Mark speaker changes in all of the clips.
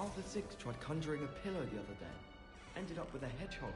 Speaker 1: Arthur VI tried conjuring a pillow the other day. Ended up with a hedgehog.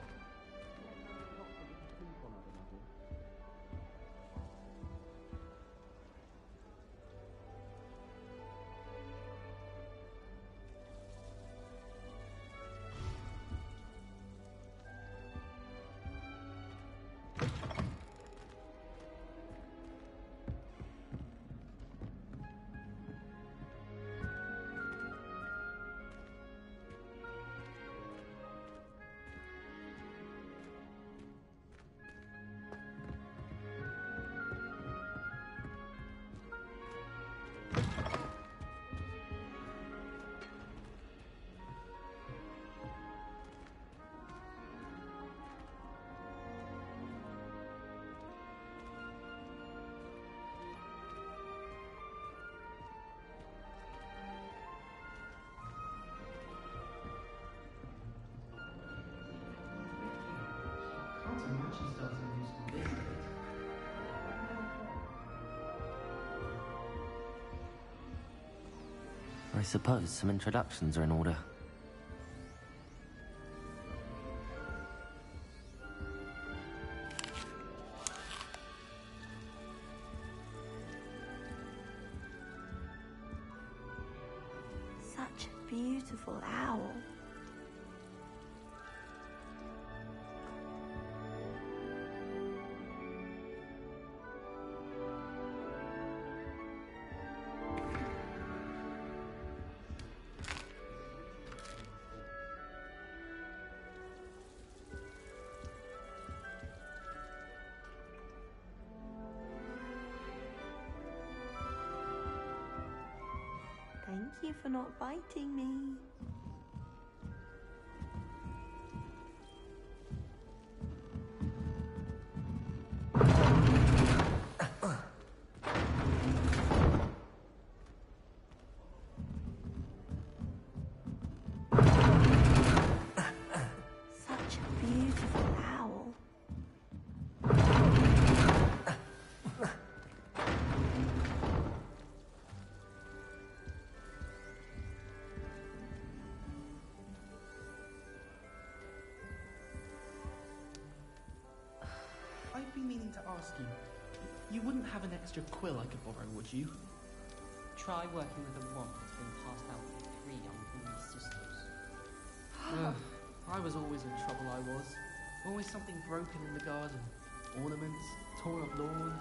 Speaker 2: I suppose some introductions are in order.
Speaker 3: Such a beautiful owl. Thank you for not biting me. Such a beautiful owl.
Speaker 4: I've been meaning to ask you. You wouldn't have an extra quill I could borrow, would you?
Speaker 5: Try working with a wand that's been passed down from 3 young Queen's sisters.
Speaker 4: I was always in trouble, I was. Always something broken in the garden. Ornaments, torn up lawn.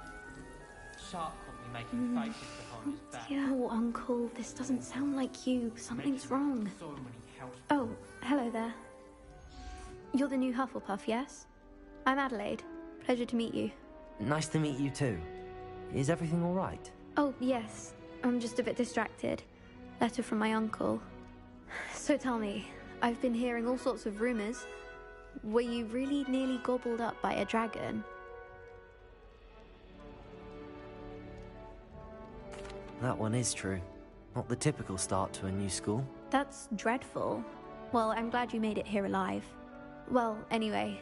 Speaker 5: Sharp caught me making faces behind his back.
Speaker 3: Oh, Uncle, this doesn't sound like you. Something's wrong.
Speaker 5: So many house.
Speaker 3: Oh, hello there. You're the new Hufflepuff, yes? I'm Adelaide. Pleasure to meet you.
Speaker 2: Nice to meet you too. Is everything all right?
Speaker 3: Oh, yes. I'm just a bit distracted. Letter from my uncle. So tell me, I've been hearing all sorts of rumors. Were you really nearly gobbled up by a dragon?
Speaker 2: That one is true. Not the typical start to a new school.
Speaker 3: That's dreadful. Well, I'm glad you made it here alive. Well, anyway,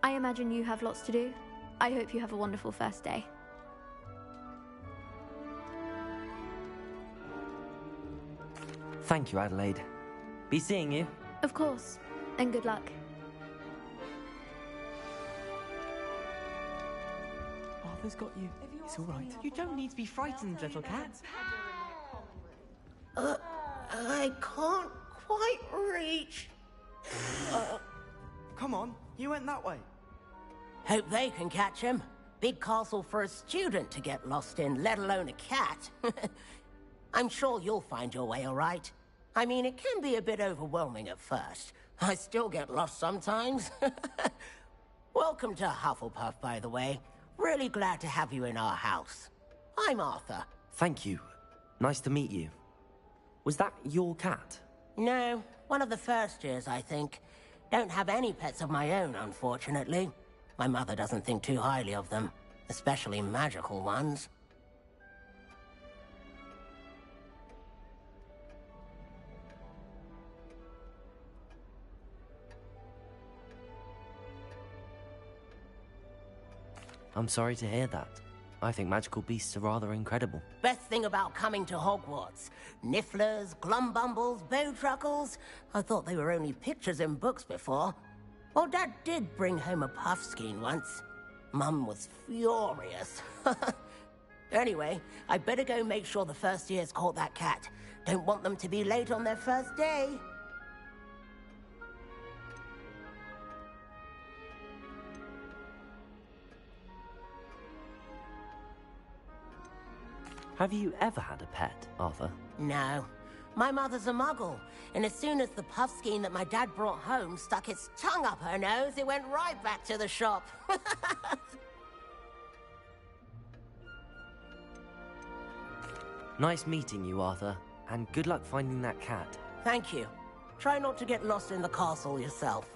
Speaker 3: I imagine you have lots to do. I hope you have a wonderful first day.
Speaker 2: Thank you, Adelaide. Be seeing you.
Speaker 3: Of course, and good luck.
Speaker 4: Arthur's got you. It's all right. You don't need to be frightened, little cat.
Speaker 6: I can't quite reach.
Speaker 1: Come on, you went that way.
Speaker 6: Hope they can catch him. Big castle for a student to get lost in, let alone a cat. I'm sure you'll find your way all right. I mean, it can be a bit overwhelming at first. I still get lost sometimes. Welcome to Hufflepuff, by the way. Really glad to have you in our house. I'm Arthur.
Speaker 2: Thank you. Nice to meet you. Was that your cat?
Speaker 6: No, one of the first years, I think. Don't have any pets of my own, unfortunately. My mother doesn't think too highly of them, especially magical ones.
Speaker 2: I'm sorry to hear that. I think magical beasts are rather incredible.
Speaker 6: Best thing about coming to Hogwarts. Nifflers, glumbumbles, bowtruckles. I thought they were only pictures in books before. Well, Dad did bring home a puffskein once. Mum was furious. Anyway, I better go make sure the first years caught that cat. Don't want them to be late on their first day.
Speaker 2: Have you ever had a pet, Arthur?
Speaker 6: No. My mother's a muggle, and as soon as the puffskein that my dad brought home stuck its tongue up her nose, it went right back to the shop.
Speaker 2: Nice meeting you, Arthur, and good luck finding that cat.
Speaker 6: Thank you. Try not to get lost in the castle yourself.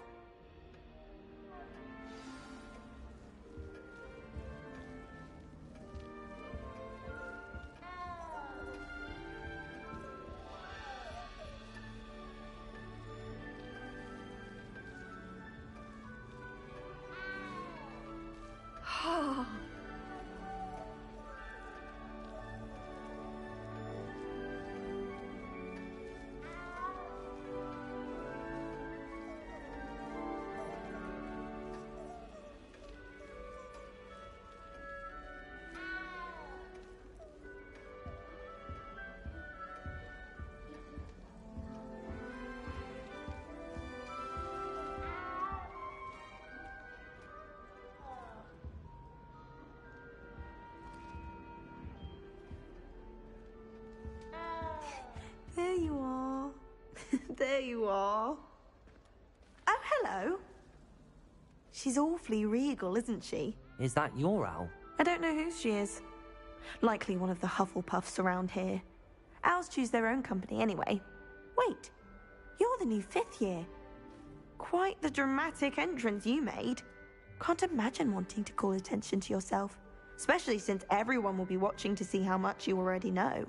Speaker 7: There you are. There you are. Oh, hello. She's awfully regal, isn't she?
Speaker 2: Is that your owl?
Speaker 7: I don't know whose she is. Likely one of the Hufflepuffs around here. Owls choose their own company anyway. Wait, you're the new 5th year. Quite the dramatic entrance you made. Can't imagine wanting to call attention to yourself, especially since everyone will be watching to see how much you already know.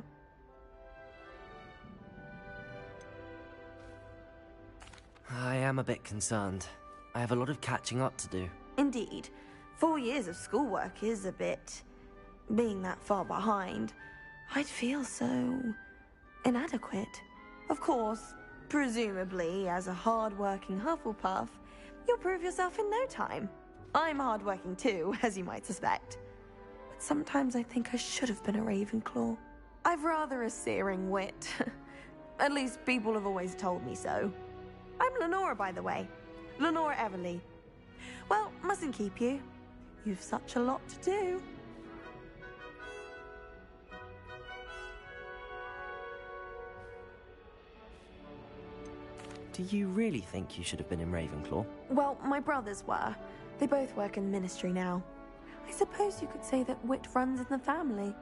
Speaker 2: I am a bit concerned. I have a lot of catching up to do.
Speaker 7: Indeed. 4 years of schoolwork is a bit... Being that far behind, I'd feel so... inadequate. Of course, presumably, as a hard-working Hufflepuff, you'll prove yourself in no time. I'm hard-working too, as you might suspect. But sometimes I think I should have been a Ravenclaw. I've rather a searing wit. At least people have always told me so. I'm Lenora, by the way. Lenora Everly. Well, mustn't keep you. You've such a lot to do.
Speaker 2: Do you really think you should have been in Ravenclaw?
Speaker 7: Well, my brothers were. They both work in the ministry now. I suppose you could say that wit runs in the family.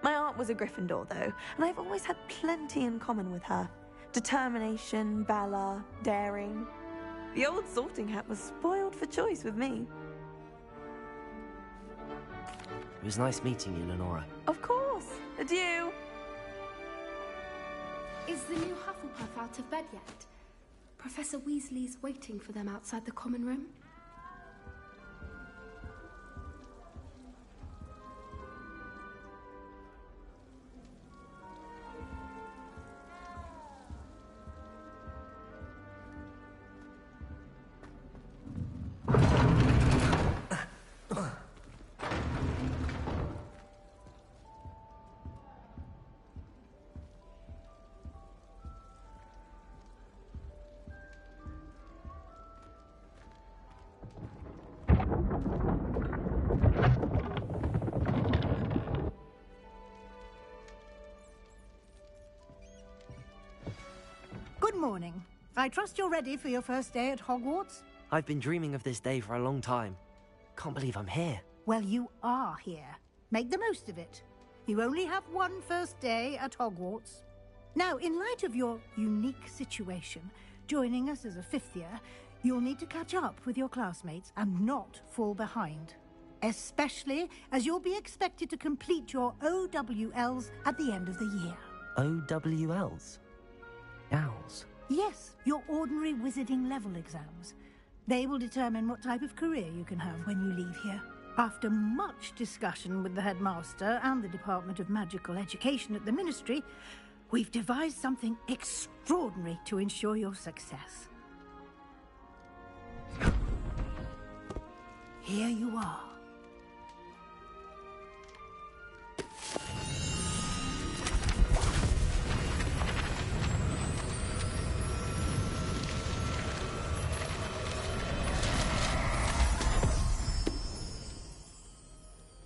Speaker 7: My aunt was a Gryffindor, though, and I've always had plenty in common with her. Determination, valor, daring. The old sorting hat was spoiled for choice with me.
Speaker 2: It was nice meeting you, Lenora.
Speaker 7: Of course. Adieu.
Speaker 8: Is the new Hufflepuff out of bed yet? Professor Weasley's waiting for them outside the common room.
Speaker 9: Good morning. I trust you're ready for your first day at Hogwarts?
Speaker 2: I've been dreaming of this day for a long time. Can't believe I'm here.
Speaker 9: Well, you are here. Make the most of it. You only have one first day at Hogwarts. Now, in light of your unique situation, joining us as a 5th year, you'll need to catch up with your classmates and not fall behind. Especially as you'll be expected to complete your OWLs at the end of the year.
Speaker 2: OWLs? Owls?
Speaker 9: Yes, your ordinary wizarding level exams. They will determine what type of career you can have when you leave here. After much discussion with the headmaster and the Department of Magical Education at the Ministry, we've devised something extraordinary to ensure your success. Here you are.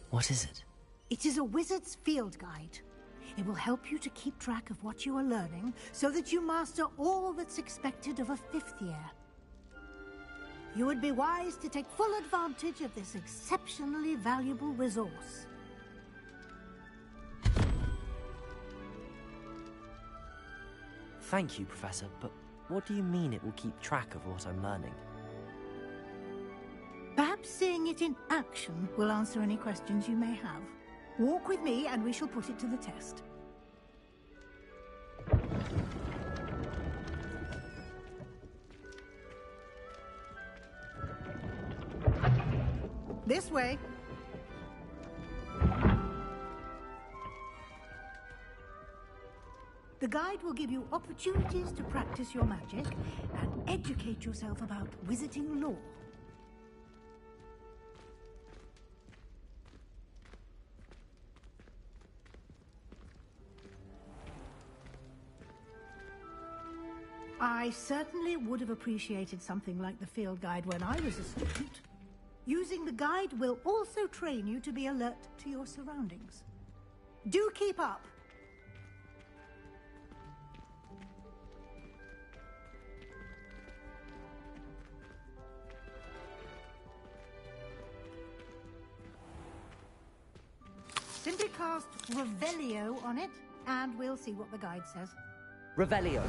Speaker 2: What is it?
Speaker 9: It is a wizard's field guide. It will help you to keep track of what you are learning so that you master all that's expected of a 5th year. You would be wise to take full advantage of this exceptionally valuable resource.
Speaker 2: Thank you, Professor, but what do you mean it will keep track of what I'm learning?
Speaker 9: Perhaps seeing it in action will answer any questions you may have. Walk with me and we shall put it to the test. This way. The guide will give you opportunities to practice your magic and educate yourself about wizarding lore. I certainly would have appreciated something like the field guide when I was a student. Using the guide will also train you to be alert to your surroundings. Do keep up! Simply cast Revelio on it, and we'll see what the guide says.
Speaker 2: Revelio.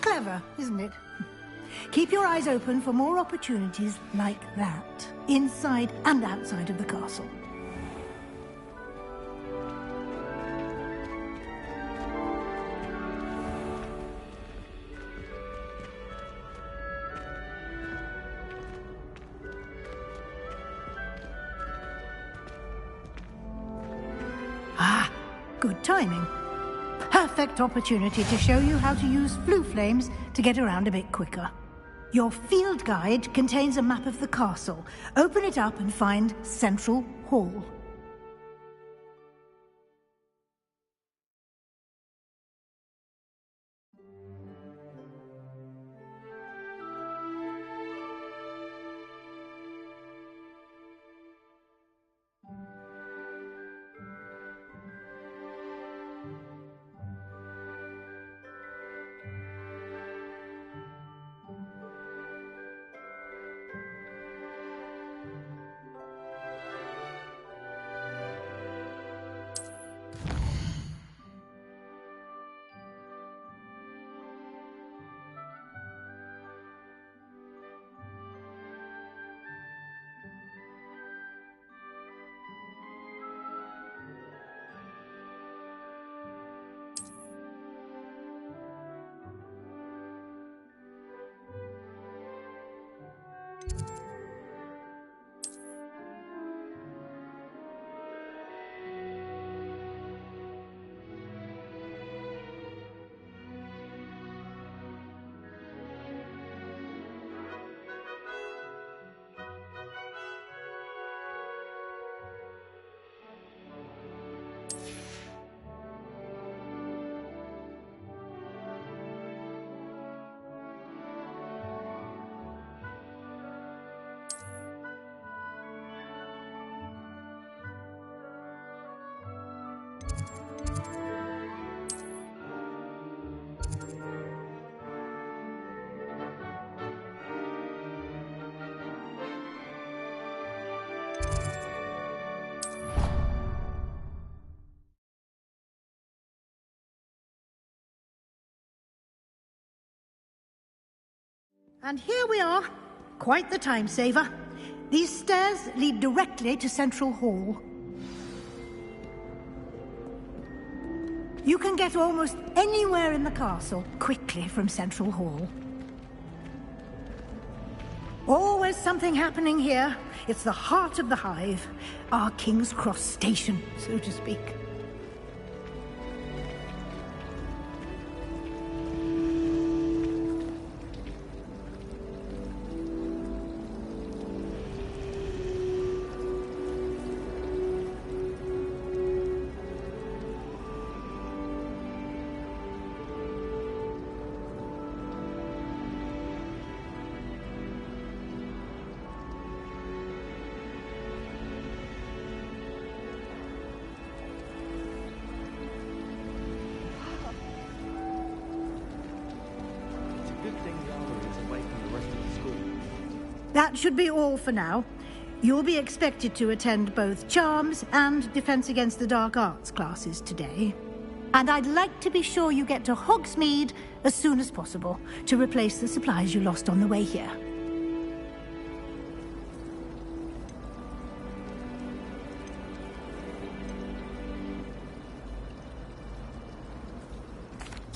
Speaker 9: Clever, isn't it? Keep your eyes open for more opportunities like that, inside and outside of the castle. Ah, good timing. Perfect opportunity to show you how to use flue flames to get around a bit quicker. Your field guide contains a map of the castle. Open it up and find Central Hall. And here we are. Quite the time saver. These stairs lead directly to Central Hall. You can get almost anywhere in the castle quickly from Central Hall. Always something happening here. It's the heart of the hive. Our King's Cross station, so to speak. That should be all for now. You'll be expected to attend both Charms and Defense Against the Dark Arts classes today. And I'd like to be sure you get to Hogsmeade as soon as possible to replace the supplies you lost on the way here.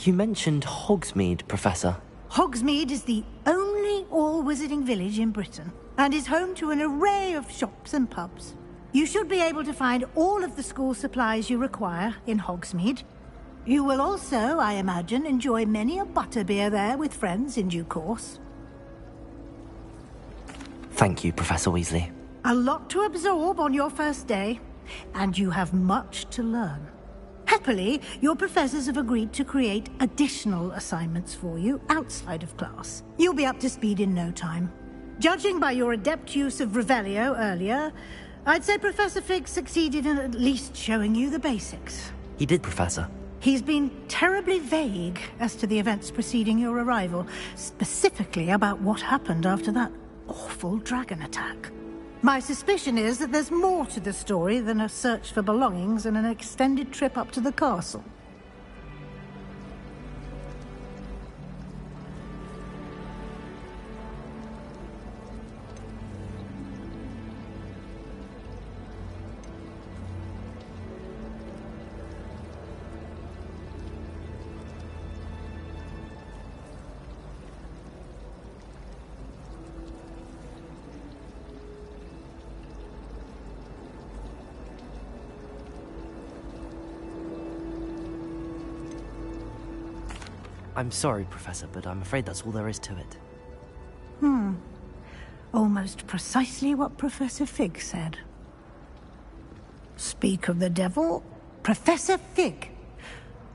Speaker 2: You mentioned Hogsmeade, Professor.
Speaker 9: Hogsmeade is the only all-wizarding village in Britain and is home to an array of shops and pubs. You should be able to find all of the school supplies you require in Hogsmeade. You will also, I imagine, enjoy many a butterbeer there with friends in due course.
Speaker 2: Thank you, Professor Weasley.
Speaker 9: A lot to absorb on your first day, and you have much to learn. Happily, your professors have agreed to create additional assignments for you outside of class. You'll be up to speed in no time. Judging by your adept use of Revelio earlier, I'd say Professor Fig succeeded in at least showing you the basics.
Speaker 2: He did, Professor.
Speaker 9: He's been terribly vague as to the events preceding your arrival, specifically about what happened after that awful dragon attack. My suspicion is that there's more to the story than a search for belongings and an extended trip up to the castle.
Speaker 2: I'm sorry, Professor, but I'm afraid that's all there is to it.
Speaker 9: Almost precisely what Professor Fig said. Speak of the devil, Professor Fig.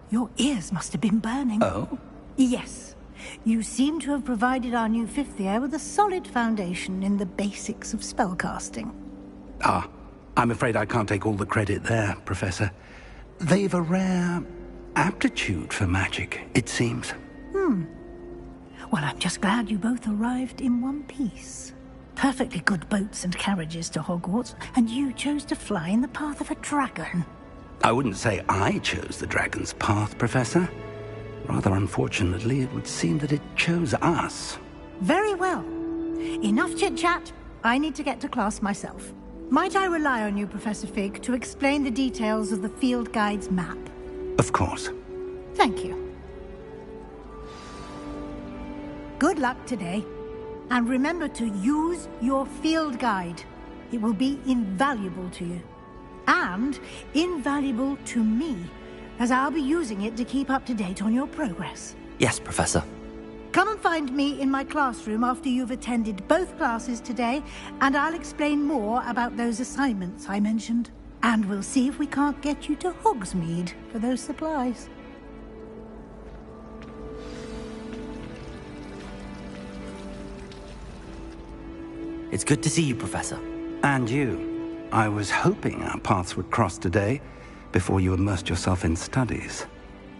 Speaker 9: Your ears must have been burning.
Speaker 10: Oh?
Speaker 9: Yes. You seem to have provided our new fifth year with a solid foundation in the basics of spellcasting.
Speaker 10: Ah, I'm afraid I can't take all the credit there, Professor. They've a rare aptitude for magic, it seems.
Speaker 9: Well, I'm just glad you both arrived in one piece. Perfectly good boats and carriages to Hogwarts, and you chose to fly in the path of a dragon.
Speaker 10: I wouldn't say I chose the dragon's path, Professor. Rather unfortunately, it would seem that it chose us.
Speaker 9: Very well. Enough chit-chat. I need to get to class myself. Might I rely on you, Professor Fig, to explain the details of the field guide's map?
Speaker 10: Of course.
Speaker 9: Thank you. Good luck today. And remember to use your field guide. It will be invaluable to you. And invaluable to me, as I'll be using it to keep up to date on your progress.
Speaker 2: Yes, Professor.
Speaker 9: Come and find me in my classroom after you've attended both classes today, and I'll explain more about those assignments I mentioned. And we'll see if we can't get you to Hogsmeade for those supplies.
Speaker 2: It's good to see you, Professor.
Speaker 10: And you. I was hoping our paths would cross today, before you immersed yourself in studies.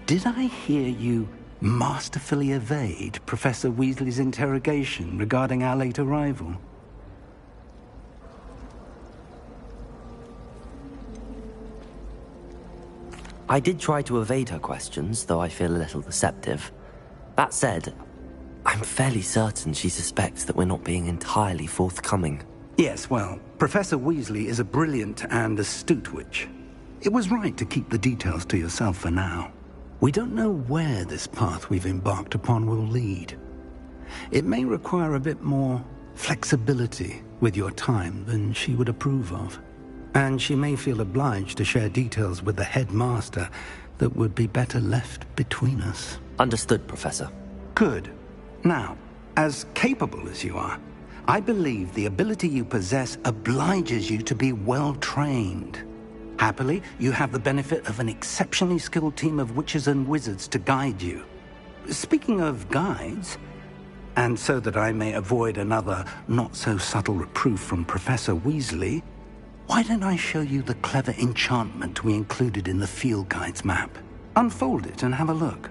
Speaker 10: Did I hear you masterfully evade Professor Weasley's interrogation regarding our late arrival?
Speaker 2: I did try to evade her questions, though I feel a little deceptive. That said, I'm fairly certain she suspects that we're not being entirely forthcoming.
Speaker 10: Yes, well, Professor Weasley is a brilliant and astute witch. It was right to keep the details to yourself for now. We don't know where this path we've embarked upon will lead. It may require a bit more flexibility with your time than she would approve of. And she may feel obliged to share details with the headmaster that would be better left between us.
Speaker 2: Understood, Professor.
Speaker 10: Good. Now, as capable as you are, I believe the ability you possess obliges you to be well-trained. Happily, you have the benefit of an exceptionally skilled team of witches and wizards to guide you. Speaking of guides, and so that I may avoid another not-so-subtle reproof from Professor Weasley, why don't I show you the clever enchantment we included in the field guide's map? Unfold it and have a look.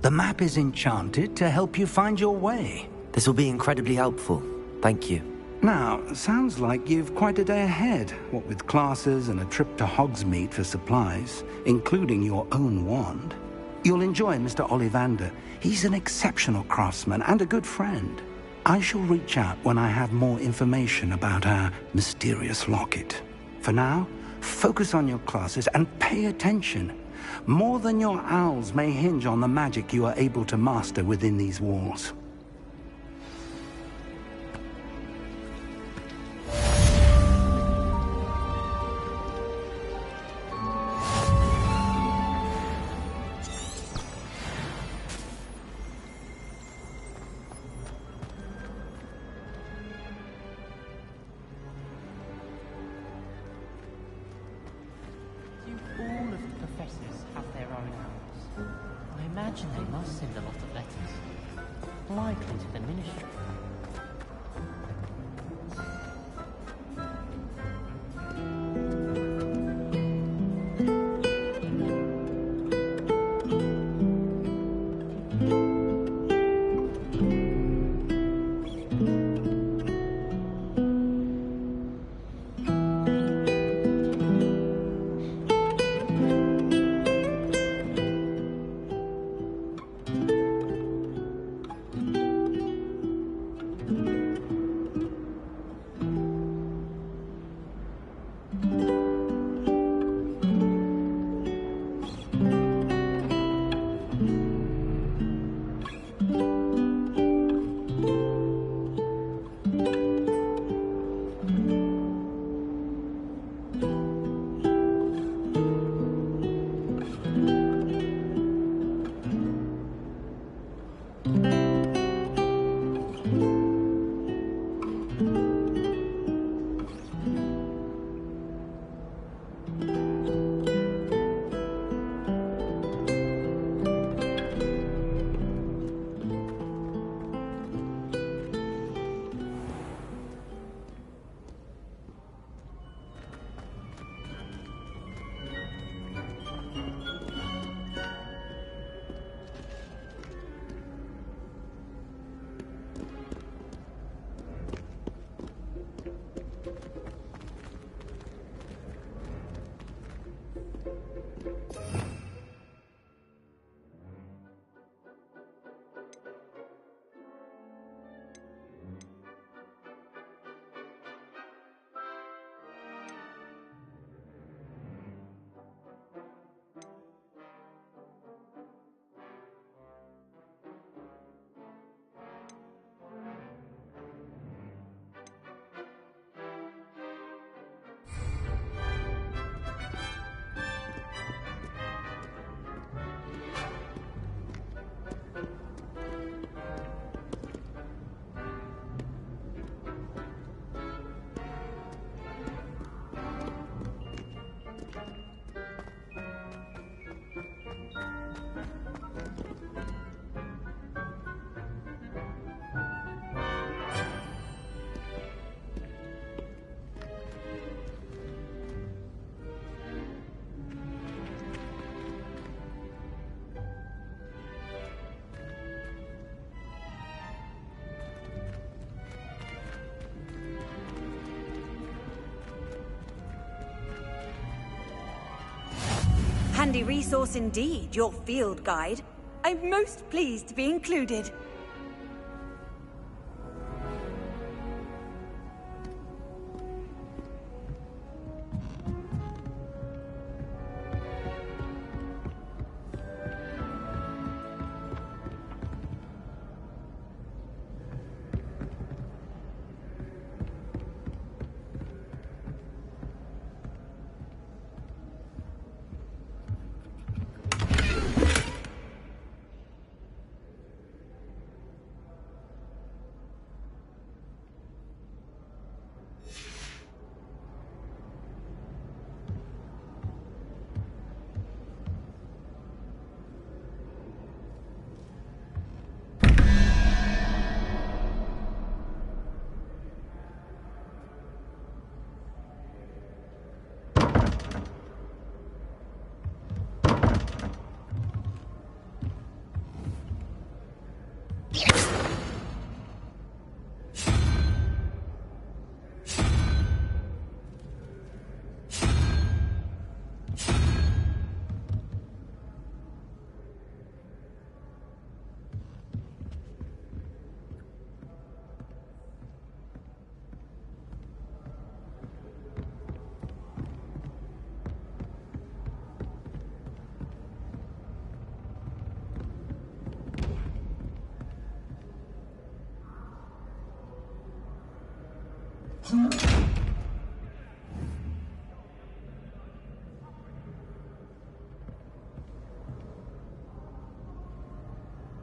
Speaker 10: The map is enchanted to help you find your way.
Speaker 2: This will be incredibly helpful. Thank you.
Speaker 10: Now, sounds like you've quite a day ahead, what with classes and a trip to Hogsmeade for supplies, including your own wand. You'll enjoy Mr. Ollivander. He's an exceptional craftsman and a good friend. I shall reach out when I have more information about our mysterious locket. For now, focus on your classes and pay attention. More than your owls may hinge on the magic you are able to master within these walls.
Speaker 5: All of the professors have their own owls. I imagine they must send a lot of letters, likely to the ministry.
Speaker 11: Handy resource indeed, your field guide. I'm most pleased to be included.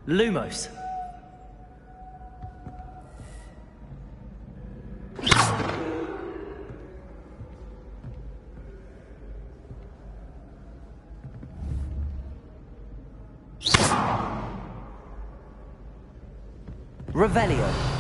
Speaker 2: Lumos. Revelio.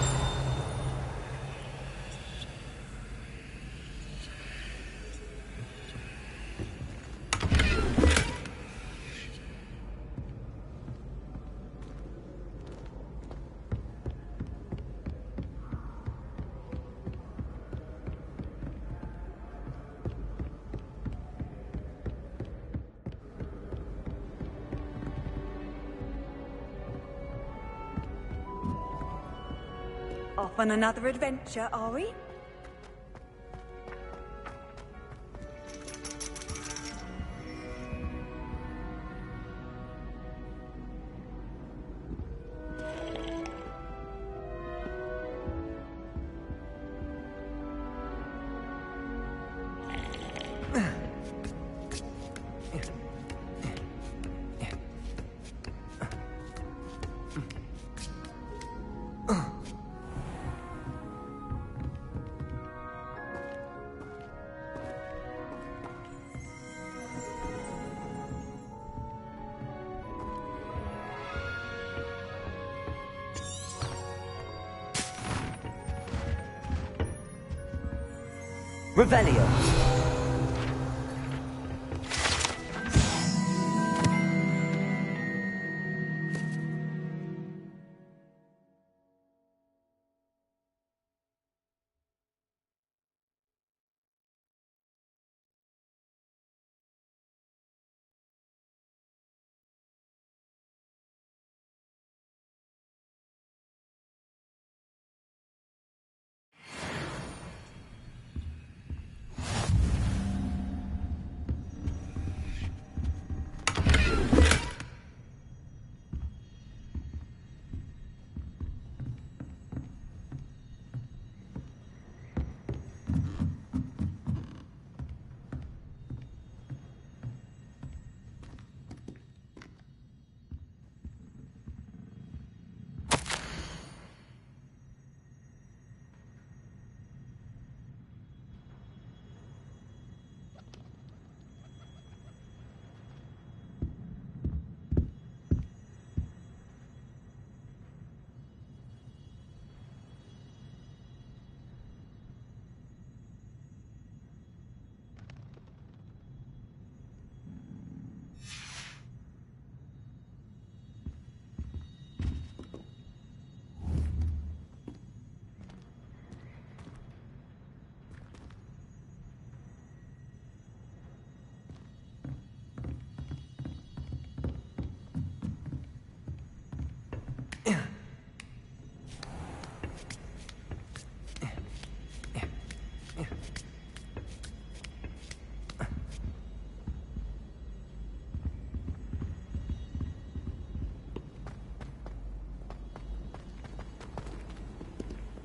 Speaker 11: Off on another adventure, are we?
Speaker 2: Revelio.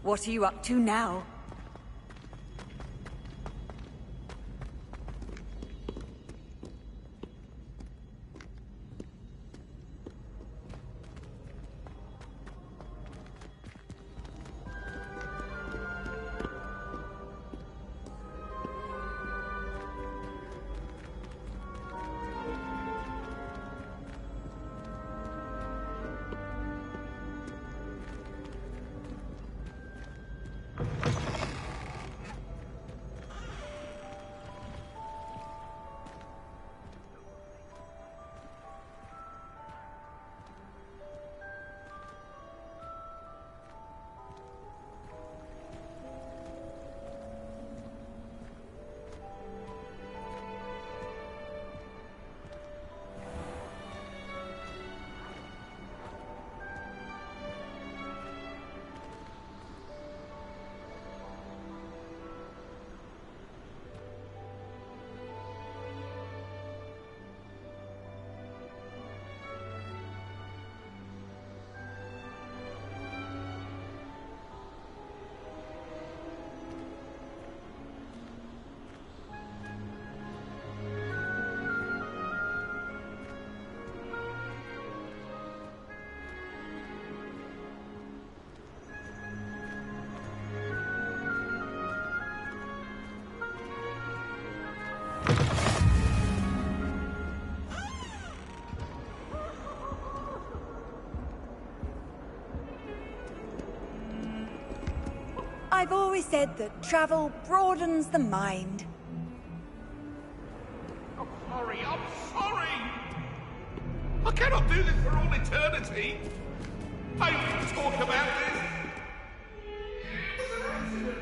Speaker 11: What are you up to now? I've always said that travel broadens the mind.
Speaker 12: I'm sorry. I cannot do this for all eternity. I want to talk about this. It was an accident.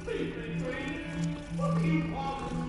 Speaker 12: Leave me, please. What do you want?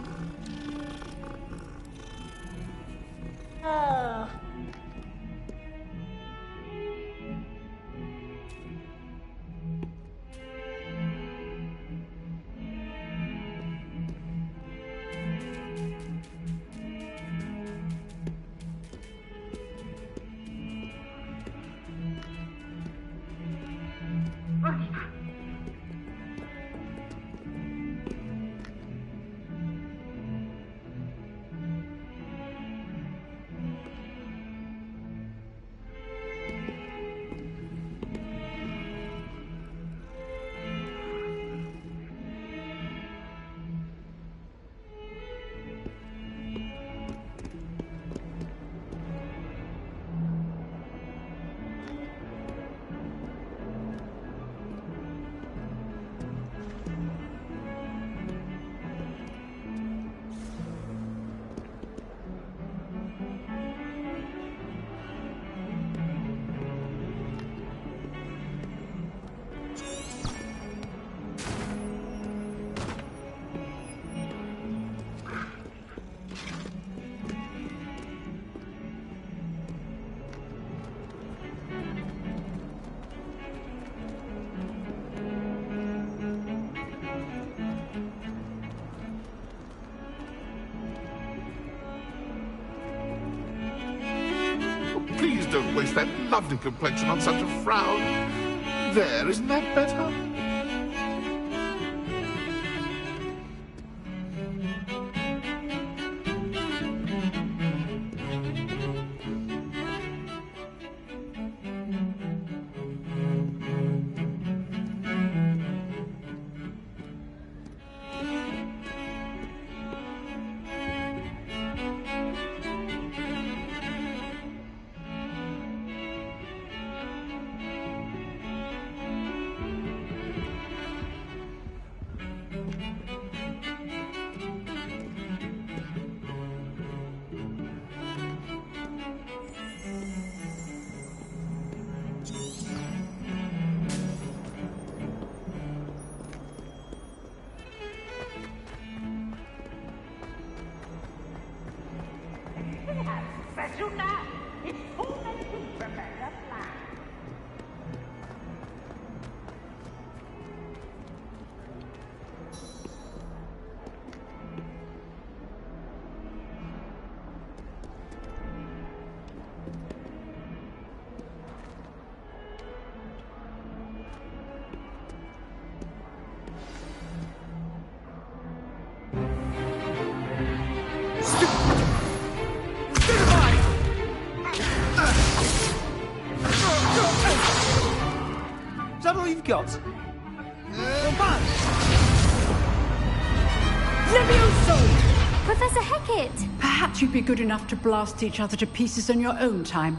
Speaker 12: Please don't waste that lovely complexion on such a frown. There, isn't that better?
Speaker 13: Is that all you've got?
Speaker 14: Levioso!
Speaker 3: Professor Hecat!
Speaker 14: Perhaps you'd be good enough to blast each other to pieces on your own time.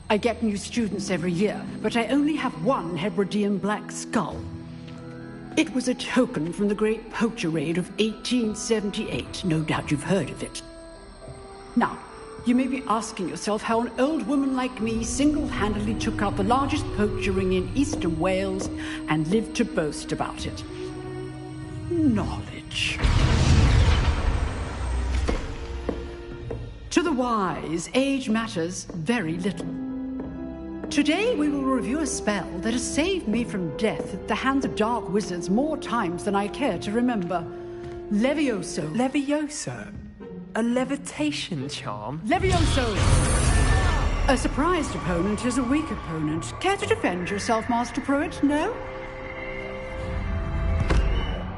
Speaker 14: I get new students every year, but I only have one Hebridean black skull. It was a token from the Great Poacher Raid of 1878. No doubt you've heard of it. Now, you may be asking yourself how an old woman like me single-handedly took out the largest poacher ring in eastern Wales and lived to boast about it. Knowledge. To the wise, age matters very little. Today we will review a spell that has saved me from death at the hands of dark wizards more times than I care to remember. Levioso.
Speaker 13: Levioso? A levitation charm?
Speaker 14: Levioso! A surprised opponent is a weak opponent. Care to defend yourself, Master Pruitt? No?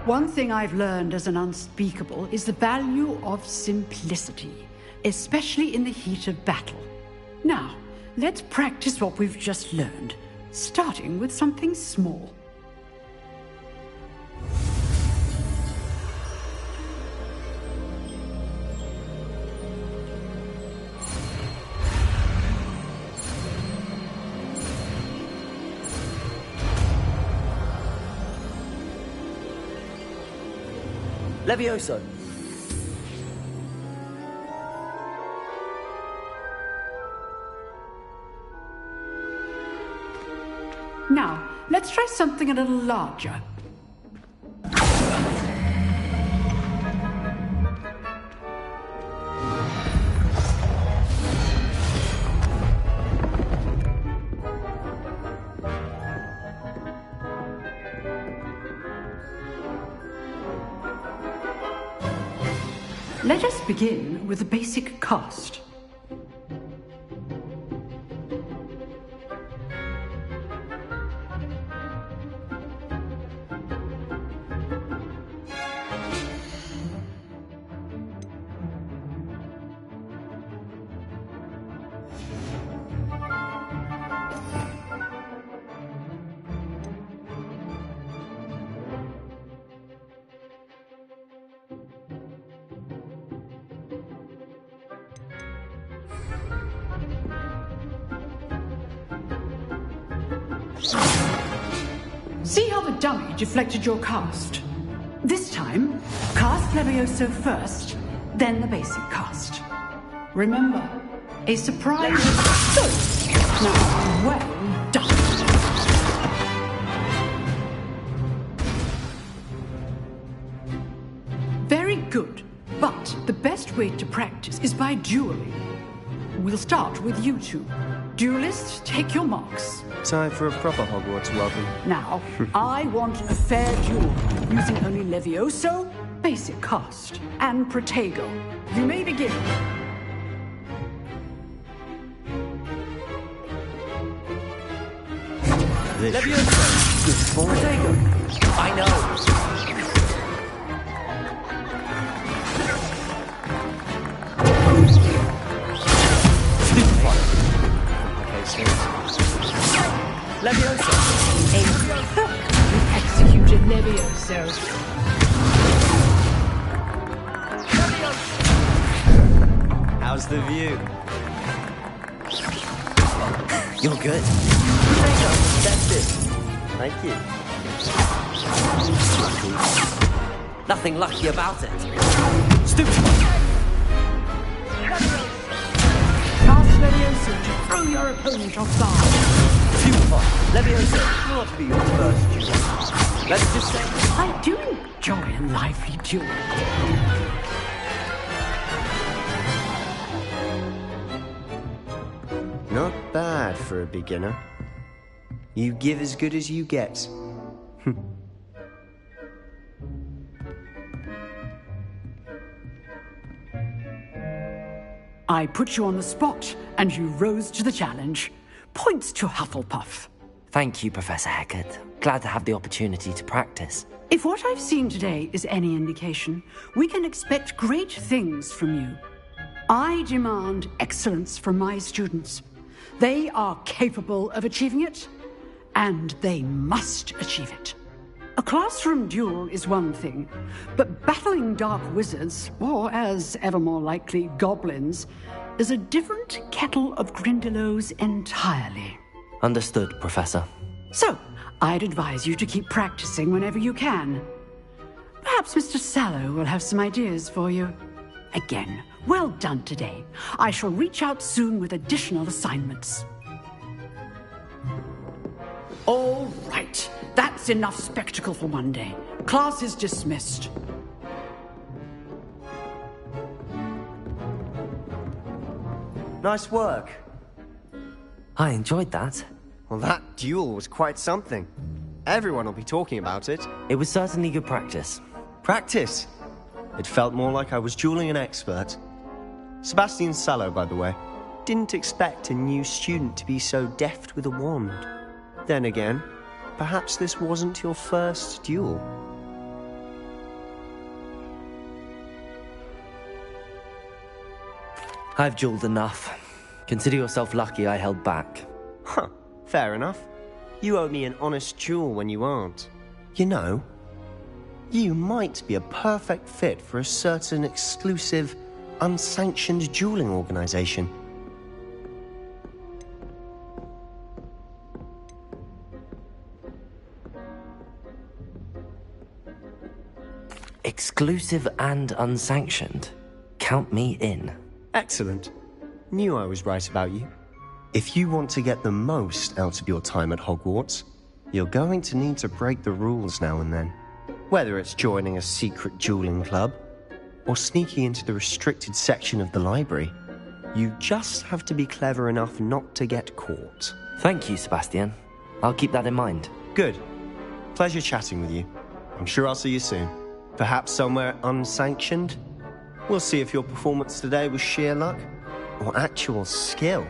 Speaker 14: One thing I've learned as an unspeakable is the value of simplicity, especially in the heat of battle. Now, let's practice what we've just learned, starting with something small.
Speaker 2: Levioso.
Speaker 14: Now, let's try something a little larger. Let us begin with the basic cast. See how the dummy deflected your cast? This time, cast Levioso first, then the basic cast. Remember, a surprise is good. Now, well done. Very good, but the best way to practice is by dueling. We'll start with you two. Duelists, take your marks.
Speaker 13: Time for a proper Hogwarts welcome.
Speaker 14: Now, I want a fair duel, using only Levioso, basic cast, and Protego. You may begin.
Speaker 2: Levioso.
Speaker 13: Good for
Speaker 2: Protego. I know. Levioso.
Speaker 14: You executed Levioso.
Speaker 13: How's the view?
Speaker 2: You're good.
Speaker 13: That's it. Thank you.
Speaker 2: Nothing lucky about it.
Speaker 13: Stupid.
Speaker 14: Cast Levioso to throw your opponent off guard.
Speaker 2: Super. Levioso will not be your first duel. Let's just say
Speaker 14: I do enjoy a lively duel.
Speaker 13: Not bad for a beginner. You give as good as you get.
Speaker 14: I put you on the spot, and you rose to the challenge. Points to Hufflepuff.
Speaker 2: Thank you, Professor Hecat. Glad to have the opportunity to practice.
Speaker 14: If what I've seen today is any indication, we can expect great things from you. I demand excellence from my students. They are capable of achieving it, and they must achieve it. A classroom duel is one thing, but battling dark wizards, or as ever more likely, goblins, is a different kettle of Grindylows entirely.
Speaker 2: Understood, Professor.
Speaker 14: So, I'd advise you to keep practicing whenever you can. Perhaps Mr. Sallow will have some ideas for you. Again, well done today. I shall reach out soon with additional assignments. All right. That's enough spectacle for one day. Class is dismissed.
Speaker 13: Nice work.
Speaker 2: I enjoyed that.
Speaker 13: Well, that duel was quite something. Everyone will be talking about it.
Speaker 2: It was certainly good practice.
Speaker 13: Practice? It felt more like I was dueling an expert. Sebastian Sallow, by the way. Didn't expect a new student to be so deft with a wand. Then again, perhaps this wasn't your first duel.
Speaker 2: I've dueled enough. Consider yourself lucky I held back.
Speaker 13: Huh, fair enough. You owe me an honest duel when you aren't. You know, you might be a perfect fit for a certain exclusive, unsanctioned dueling organization.
Speaker 2: Exclusive and unsanctioned. Count me in.
Speaker 13: Excellent. Knew I was right about you. If you want to get the most out of your time at Hogwarts, you're going to need to break the rules now and then. Whether it's joining a secret dueling club, or sneaking into the restricted section of the library, you just have to be clever enough not to get caught.
Speaker 2: Thank you, Sebastian. I'll keep that in mind.
Speaker 13: Good. Pleasure chatting with you. I'm sure I'll see you soon. Perhaps somewhere unsanctioned? We'll see if your performance today was sheer luck or actual skill.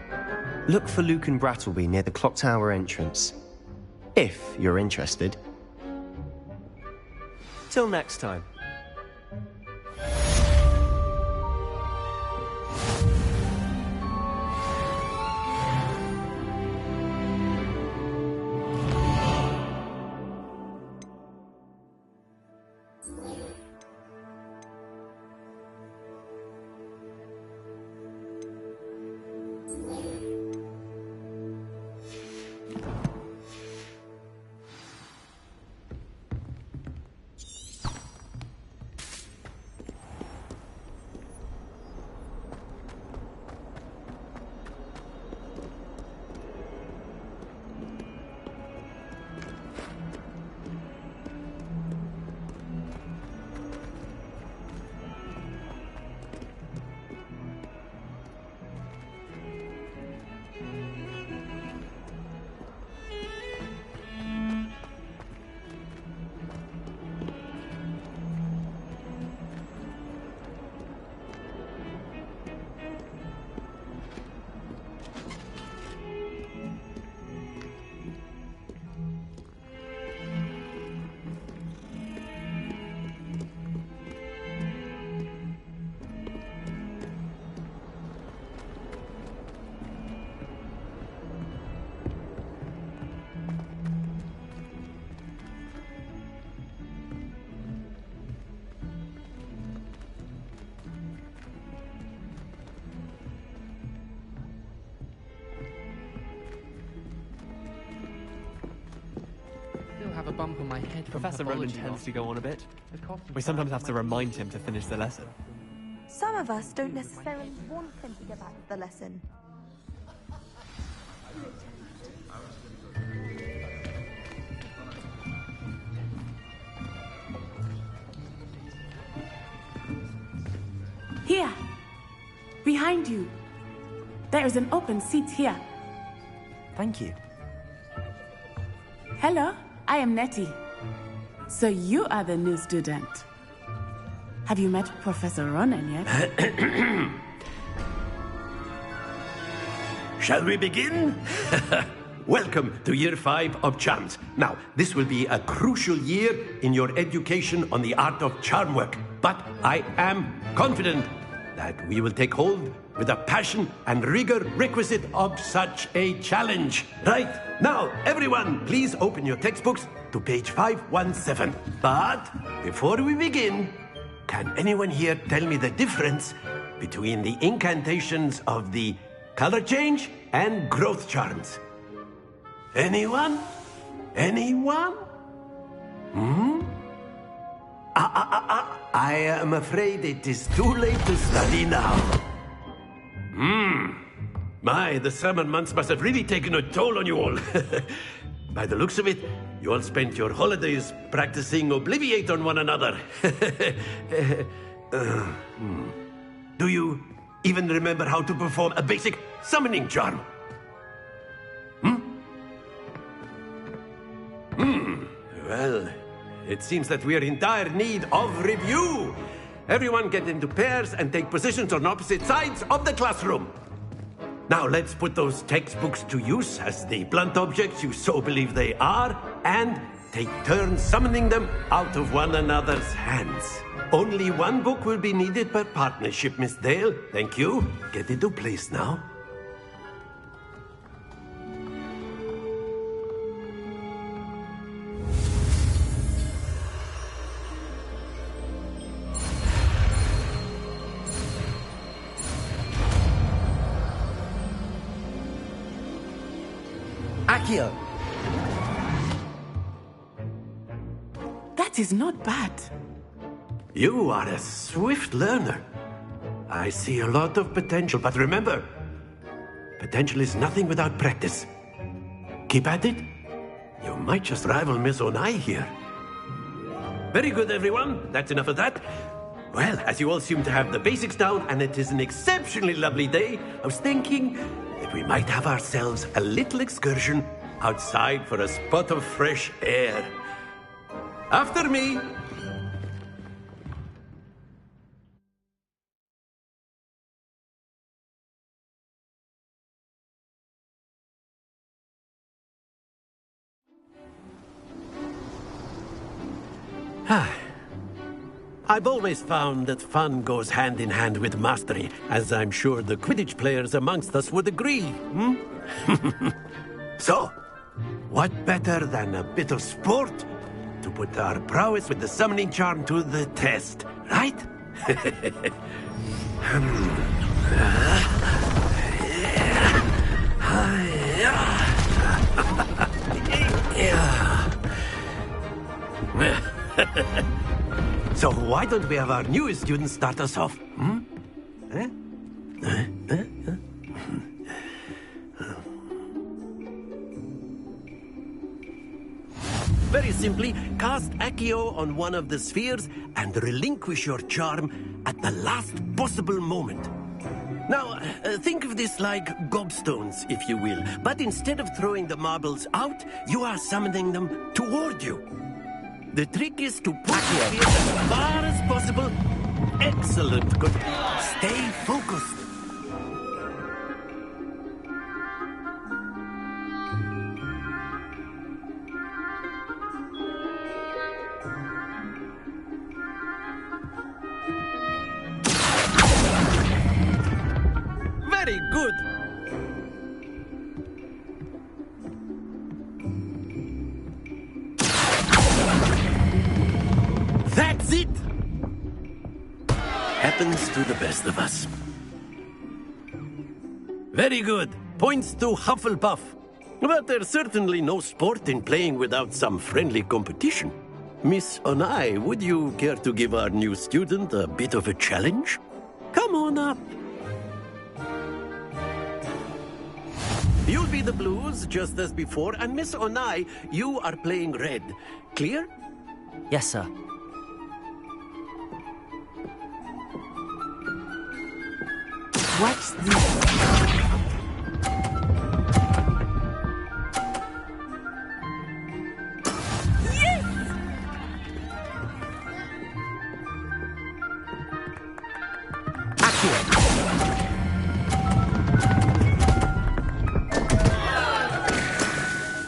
Speaker 13: Look for Luke and Brattleby near the clock tower entrance. If you're interested. Till next time.
Speaker 4: Have a bump on my head.
Speaker 15: Professor Roland tends to go on a bit. We sometimes have to remind him to finish the lesson.
Speaker 7: Some of us don't necessarily want him to get back to the lesson.
Speaker 16: Here, behind you. There is an open seat here.
Speaker 2: Thank you.
Speaker 16: Hello, I am Nettie. So you are the new student. Have you met Professor Ronan yet?
Speaker 17: Shall we begin? Welcome to Year 5 of Charms. Now, this will be a crucial year in your education on the art of charm work. But I am confident that we will take hold with the passion and rigor requisite of such a challenge. Right, now, everyone, please open your textbooks to page 517. But before we begin, can anyone here tell me the difference between the incantations of the color change and growth charms? Anyone? Anyone? I am afraid it is too late to study now. My, the summer months must have really taken a toll on you all. By the looks of it, you all spent your holidays practicing Obliviate on one another. Do you even remember how to perform a basic summoning charm? Well, it seems that we are in dire need of review. Everyone get into pairs and take positions on opposite sides of the classroom. Now let's put those textbooks to use as the blunt objects you so believe they are, and take turns summoning them out of one another's hands. Only one book will be needed per partnership, Miss Dale. Thank you. Get into place now.
Speaker 2: Accio!
Speaker 16: That is not bad.
Speaker 17: You are a swift learner. I see a lot of potential, but remember, potential is nothing without practice. Keep at it. You might just rival Miss Onai here. Very good, everyone. That's enough of that. Well, as you all seem to have the basics down, and it is an exceptionally lovely day, I was thinking that we might have ourselves a little excursion outside for a spot of fresh air. After me. I've always found that fun goes hand in hand with mastery, as I'm sure the Quidditch players amongst us would agree. So, what better than a bit of sport to put our prowess with the summoning charm to the test, right? So why don't we have our newest student start us off? Very simply, cast Accio on one of the spheres and relinquish your charm at the last possible moment. Now, think of this like gobstones, if you will. But instead of throwing the marbles out, you are summoning them toward you. The trick is to push the sphere as far as possible. Excellent. Good. Stay focused. Very good. That's it! Happens to the best of us. Very good. Points to Hufflepuff. But there's certainly no sport in playing without some friendly competition. Miss Onai, would you care to give our new student a bit of a challenge? Come on up. You'll be the blues, just as before, and Miss Onai, you are playing red. Clear?
Speaker 2: Yes, sir.
Speaker 16: What's this?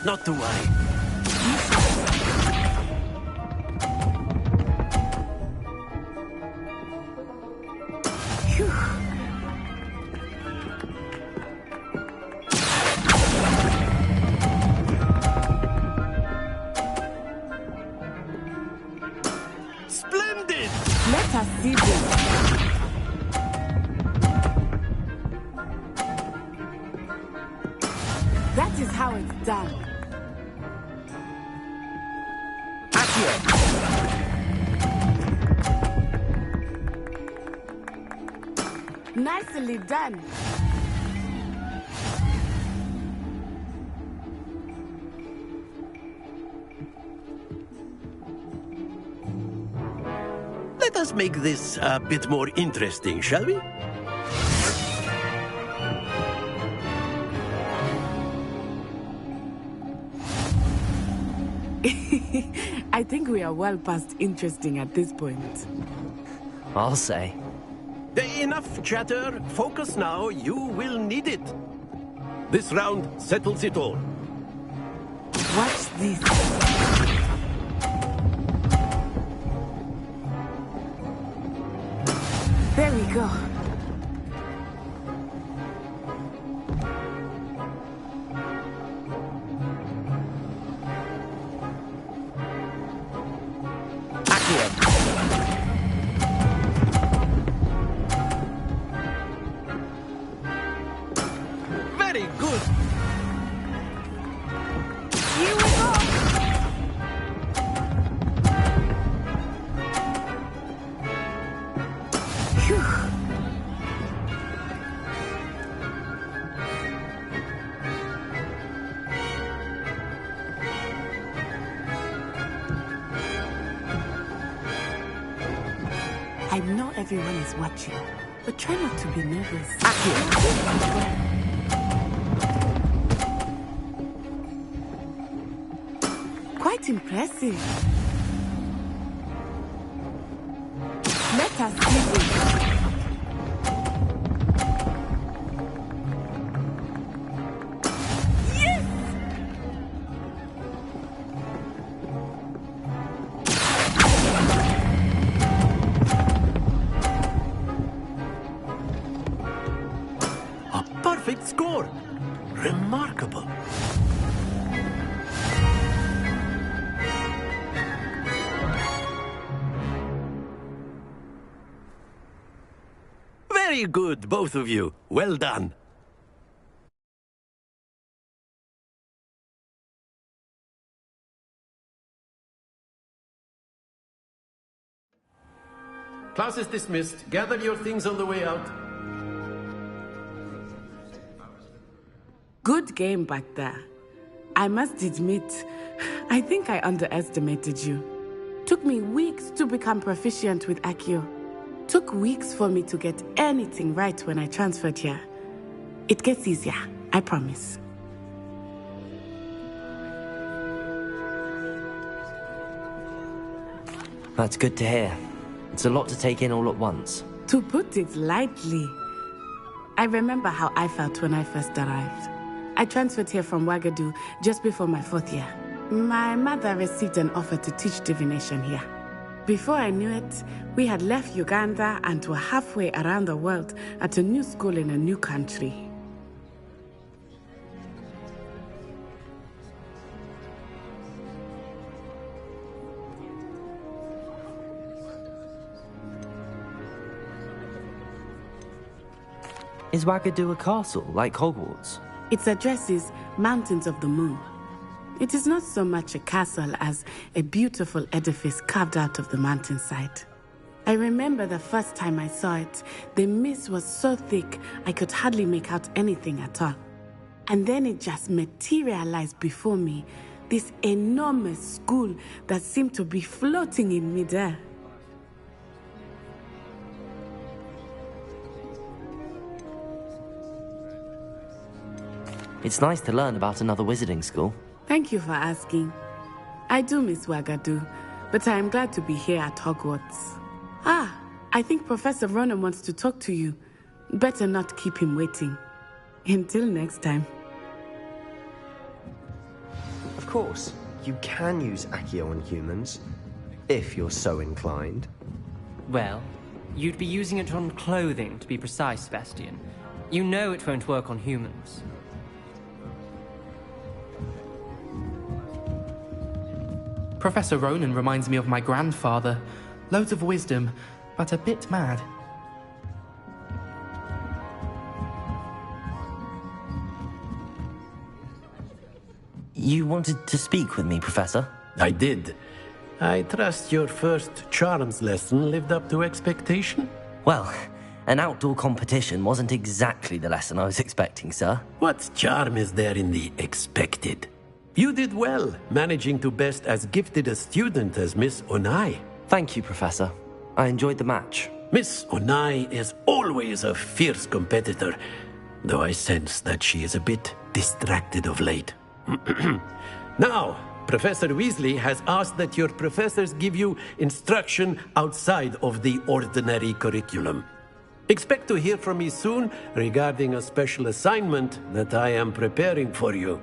Speaker 17: Not to worry. Splendid!
Speaker 16: Let us see this. That is how it's done. Nicely done.
Speaker 17: Let us make this a bit more interesting, shall we?
Speaker 16: I think we are well past interesting at this point.
Speaker 2: I'll say.
Speaker 17: Enough chatter. Focus now. You will need it. This round settles it all.
Speaker 16: Watch this. There we go.
Speaker 17: Very good.
Speaker 16: Here we go. Phew. I know everyone is watching, but try not to be nervous. Quite impressive. Let us see this. Yes!
Speaker 17: A perfect score. Remarkable. Very good, both of you. Well done. Class is dismissed. Gather your things on the way out.
Speaker 16: Good game back there. I must admit, I think I underestimated you. Took me weeks to become proficient with Accio. Took weeks for me to get anything right when I transferred here. It gets easier, I promise.
Speaker 2: That's good to hear. It's a lot to take in all at once.
Speaker 16: To put it lightly, I remember how I felt when I first arrived. I transferred here from Ouagadougou just before my 4th year. My mother received an offer to teach divination here. Before I knew it, we had left Uganda and were halfway around the world at a new school in a new country.
Speaker 2: Is Ouagadougou a castle, like Hogwarts?
Speaker 16: Its address is Mountains of the Moon. It is not so much a castle as a beautiful edifice carved out of the mountainside. I remember the first time I saw it, the mist was so thick I could hardly make out anything at all. And then it just materialized before me, this enormous school that seemed to be floating in midair.
Speaker 2: It's nice to learn about another wizarding school.
Speaker 16: Thank you for asking. I do miss Ouagadougou, but I am glad to be here at Hogwarts. Ah, I think Professor Ronan wants to talk to you. Better not keep him waiting. Until next time.
Speaker 13: Of course, you can use Accio on humans, if you're so inclined.
Speaker 5: Well,
Speaker 18: You'd be using it on clothing, to be precise, Sebastian. You know it won't work on humans.
Speaker 19: Professor Ronan reminds me of my grandfather. Loads of wisdom, but a bit mad.
Speaker 2: You wanted to speak with me, Professor?
Speaker 17: I did. I trust your first charms lesson lived up to expectation?
Speaker 2: Well, an outdoor competition wasn't exactly the lesson I was expecting, sir.
Speaker 17: What charm is there in the expected? You did well, managing to best as gifted a student as Miss Onai.
Speaker 2: Thank you, Professor. I enjoyed the match.
Speaker 17: Miss Onai is always a fierce competitor, though I sense that she is a bit distracted of late. Now, Professor Weasley has asked that your professors give you instruction outside of the ordinary curriculum. Expect to hear from me soon regarding a special assignment that I am preparing for you.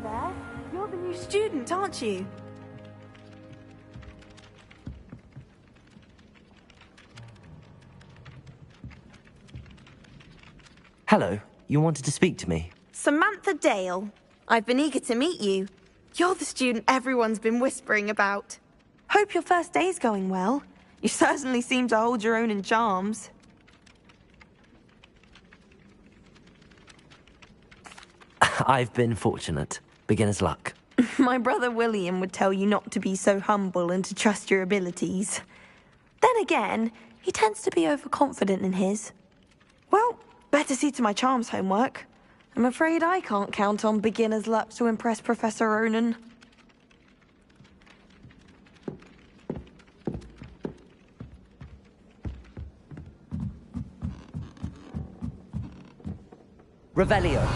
Speaker 7: There. You're the new student, aren't you?
Speaker 2: Hello, you wanted to speak to me?
Speaker 7: Samantha Dale. I've been eager to meet you. You're the student everyone's been whispering about. Hope your first day's going well. You certainly seem to hold your own in charms.
Speaker 2: I've been fortunate. Beginner's luck.
Speaker 7: My brother William would tell you not to be so humble and to trust your abilities. Then again, he tends to be overconfident in his. Well, better see to my charms homework. I'm afraid I can't count on beginner's luck to impress Professor Ronan.
Speaker 2: Revelio.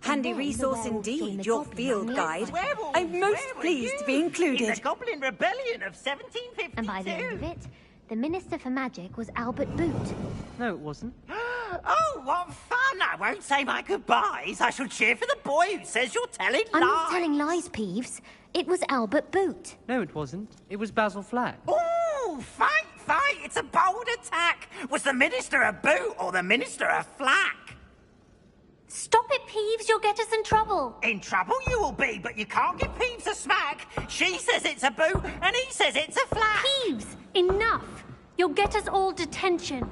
Speaker 11: Handy resource indeed, your field guide. I'm most pleased to be included.
Speaker 20: In the Goblin Rebellion of 1752.
Speaker 21: And by the end of it, the Minister for Magic was Albert Boot.
Speaker 18: No, it wasn't.
Speaker 20: Oh, what fun! I won't say my goodbyes. I shall cheer for the boy who says you're telling lies.
Speaker 21: I'm not telling lies, Peeves. It was Albert Boot.
Speaker 18: No, it wasn't. It was Basil Flack.
Speaker 20: Oh, fight! It's a bold attack. Was the Minister a boot or the Minister a flack?
Speaker 21: Stop it, Peeves. You'll get us in trouble.
Speaker 20: In trouble you will be, but you can't give Peeves a smack. She says it's a boot, and he says it's a flack.
Speaker 21: Peeves, enough. You'll get us all detention.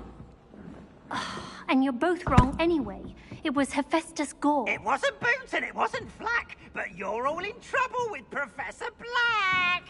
Speaker 21: And you're both wrong anyway. It was Hephaestus Gore.
Speaker 20: It wasn't boot and it wasn't flack, but you're all in trouble with Professor Black.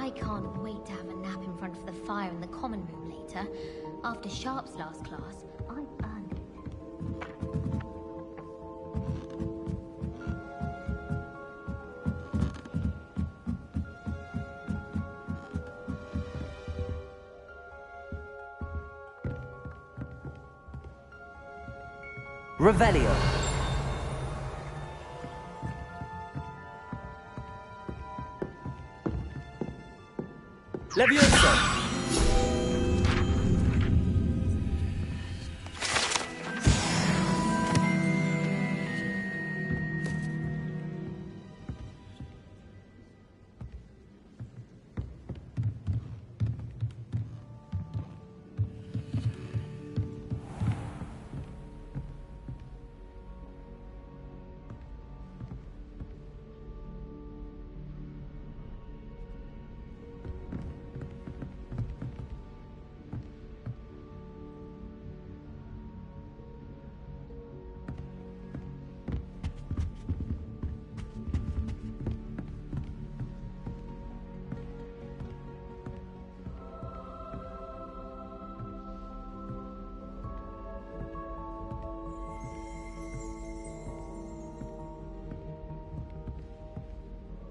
Speaker 1: I can't wait to have a nap in front of the fire in the common room later. After Sharp's last class, I've earned it.
Speaker 2: Revelio. Levioso.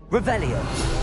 Speaker 2: Revelio.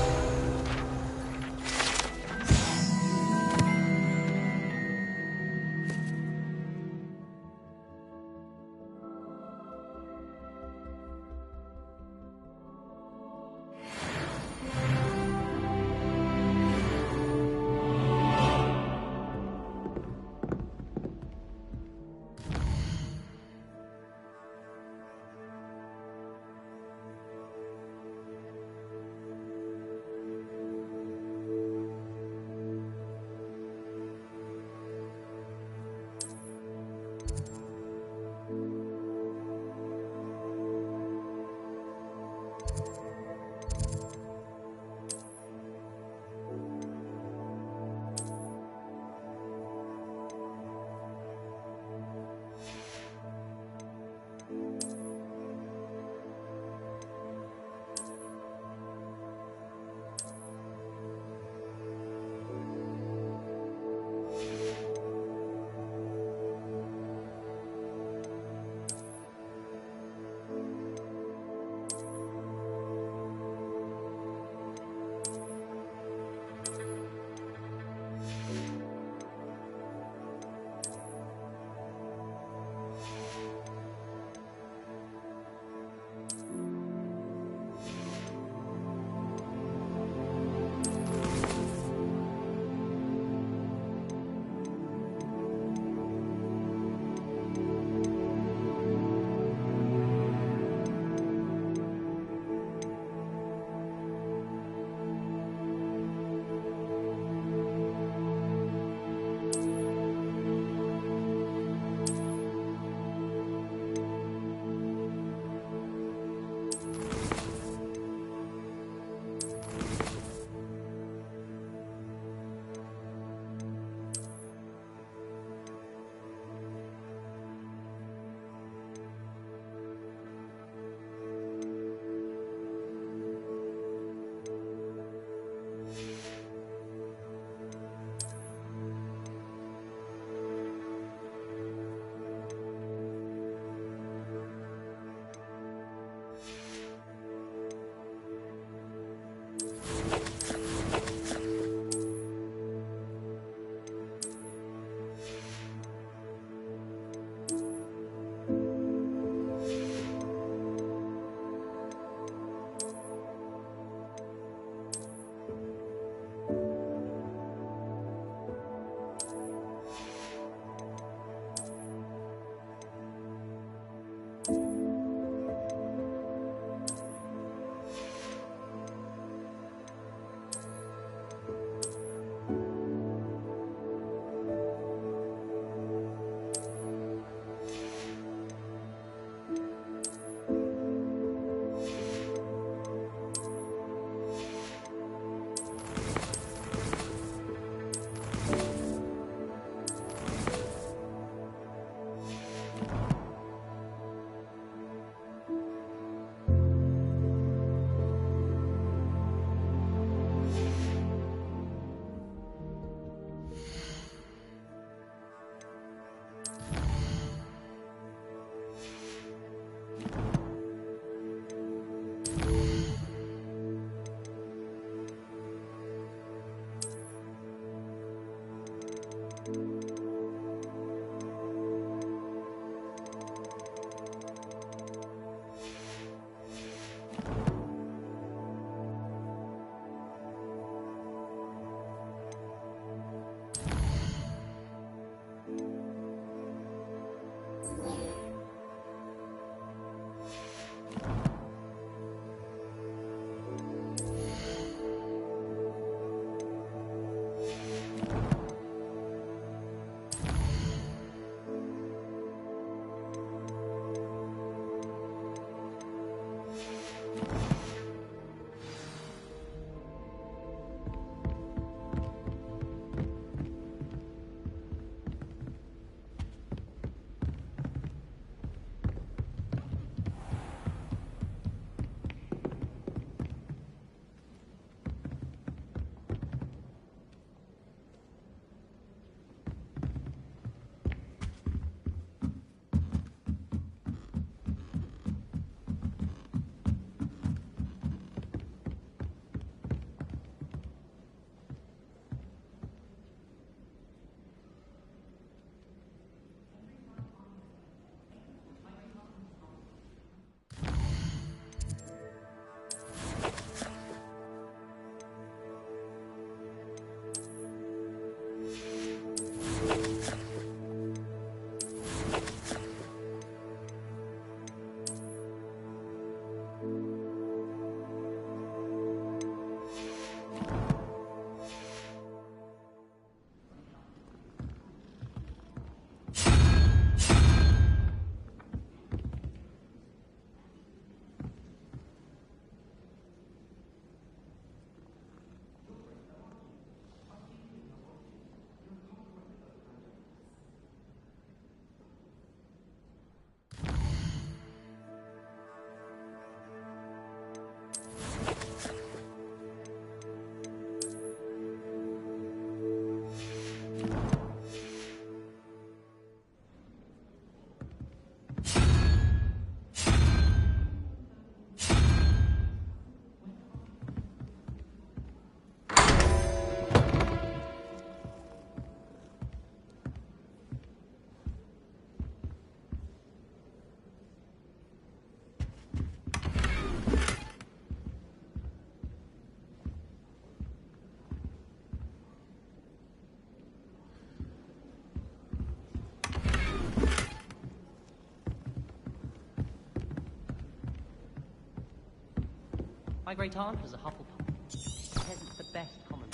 Speaker 5: My great aunt was a Hufflepuff. Says it's the best common.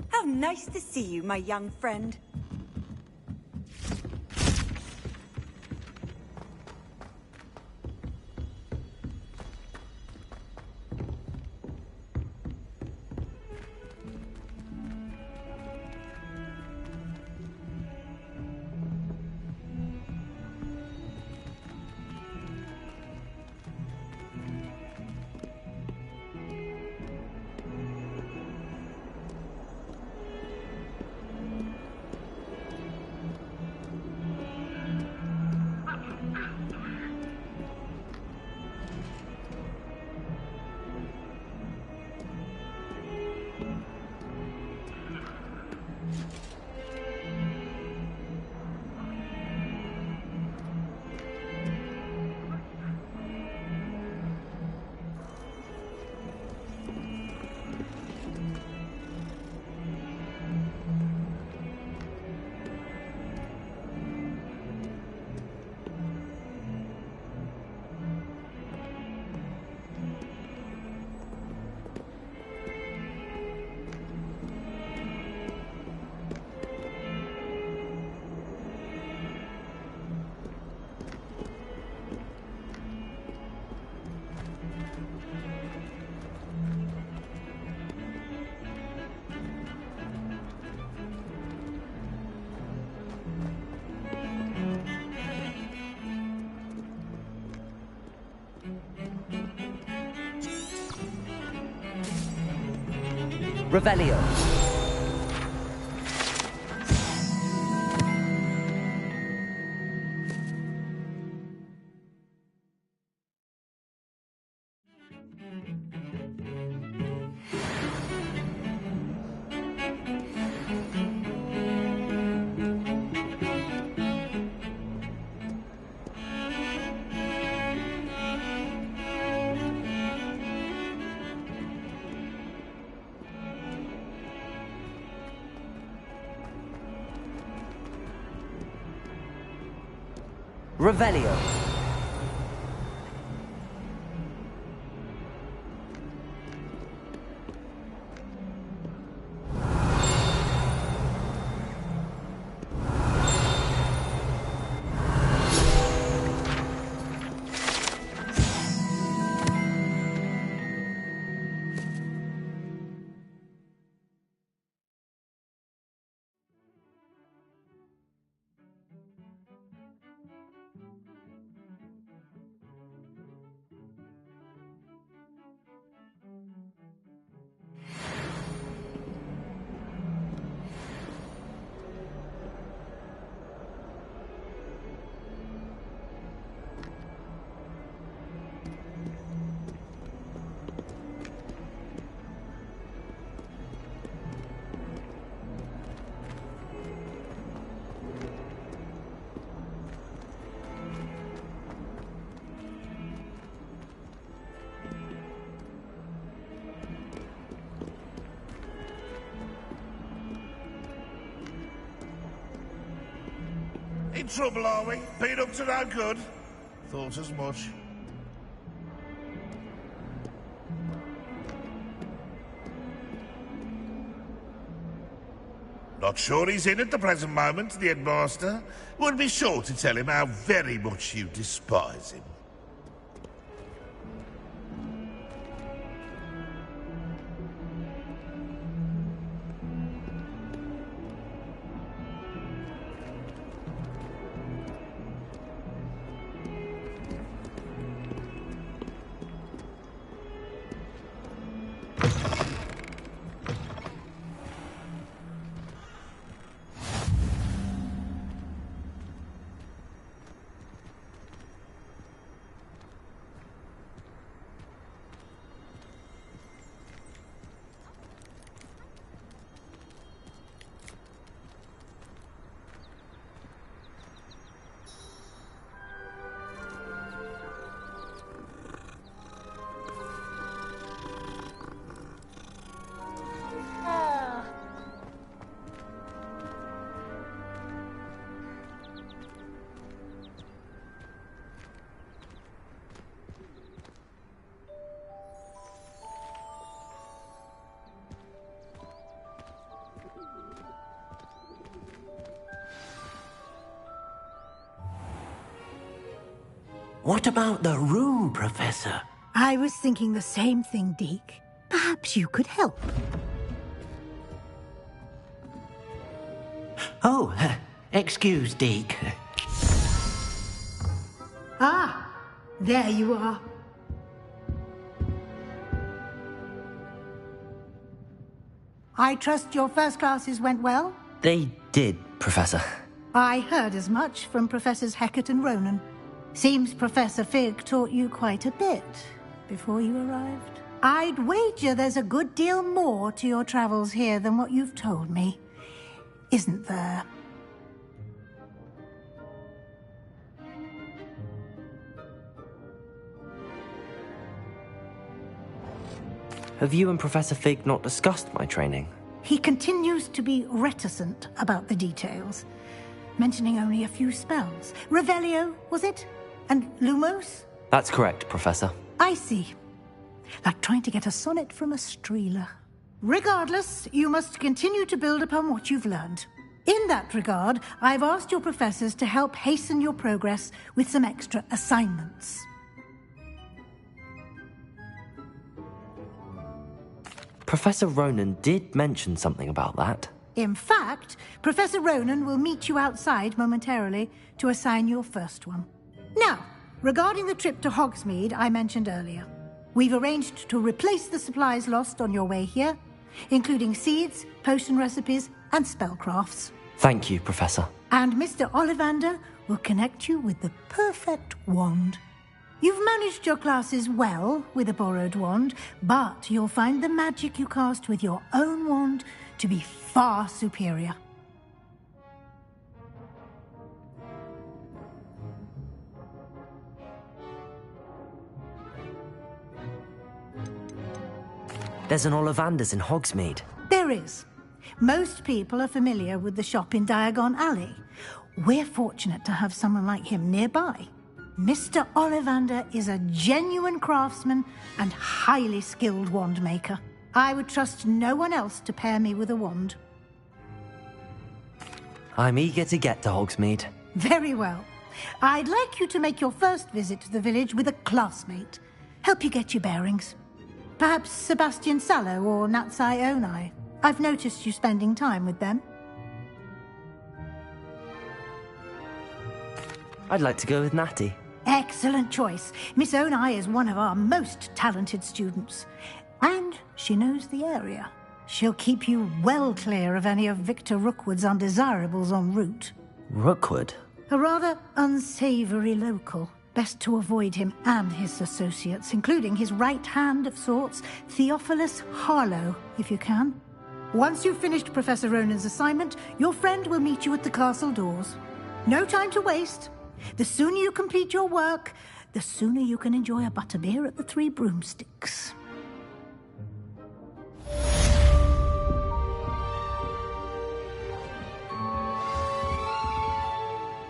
Speaker 11: How nice to see you, my young friend.
Speaker 2: Revelio. Revelio.
Speaker 12: In trouble, are we? Been up to no good? Thought as much. Not sure he's in at the present moment, the headmaster. Would be sure to tell him how very much you despise him.
Speaker 17: What about the room, Professor?
Speaker 9: I was thinking the same thing, Deke. Perhaps you could help.
Speaker 17: Oh, excuse, Deke.
Speaker 9: Ah, there you are. I trust your first classes went well?
Speaker 2: They did, Professor.
Speaker 9: I heard as much from Professors Hecat and Ronan. Seems Professor Fig taught you quite a bit before you arrived. I'd wager there's a good deal more to your travels here than what you've told me. Isn't there?
Speaker 2: Have you and Professor Fig not discussed my training?
Speaker 9: He continues to be reticent about the details, mentioning only a few spells. Revelio, was it? And Lumos?
Speaker 2: That's correct, Professor.
Speaker 9: I see. Like trying to get a sonnet from a streeler. Regardless, you must continue to build upon what you've learned. In that regard, I've asked your professors to help hasten your progress with some extra assignments.
Speaker 2: Professor Ronan did mention something about that.
Speaker 9: In fact, Professor Ronan will meet you outside momentarily to assign your first one. Now, regarding the trip to Hogsmeade I mentioned earlier, we've arranged to replace the supplies lost on your way here, including seeds, potion recipes, and spellcrafts.
Speaker 2: Thank you, Professor.
Speaker 9: And Mr. Ollivander will connect you with the perfect wand. You've managed your classes well with a borrowed wand, but you'll find the magic you cast with your own wand to be far superior.
Speaker 2: There's an Ollivander's in Hogsmeade.
Speaker 9: There is. Most people are familiar with the shop in Diagon Alley. We're fortunate to have someone like him nearby. Mr. Ollivander is a genuine craftsman and highly skilled wand maker. I would trust no one else to pair me with a wand.
Speaker 2: I'm eager to get to Hogsmeade.
Speaker 9: Very well. I'd like you to make your first visit to the village with a classmate. Help you get your bearings. Perhaps Sebastian Sallow or Natsai Onai. I've noticed you spending time with them.
Speaker 2: I'd like to go with Natty.
Speaker 9: Excellent choice. Miss Onai is one of our most talented students. And she knows the area. She'll keep you well clear of any of Victor Rookwood's undesirables en route.
Speaker 2: Rookwood?
Speaker 9: A rather unsavory local. Best to avoid him and his associates, including his right hand of sorts, Theophilus Harlow, if you can. Once you've finished Professor Ronan's assignment, your friend will meet you at the castle doors. No time to waste. The sooner you complete your work, the sooner you can enjoy a butterbeer at the Three Broomsticks.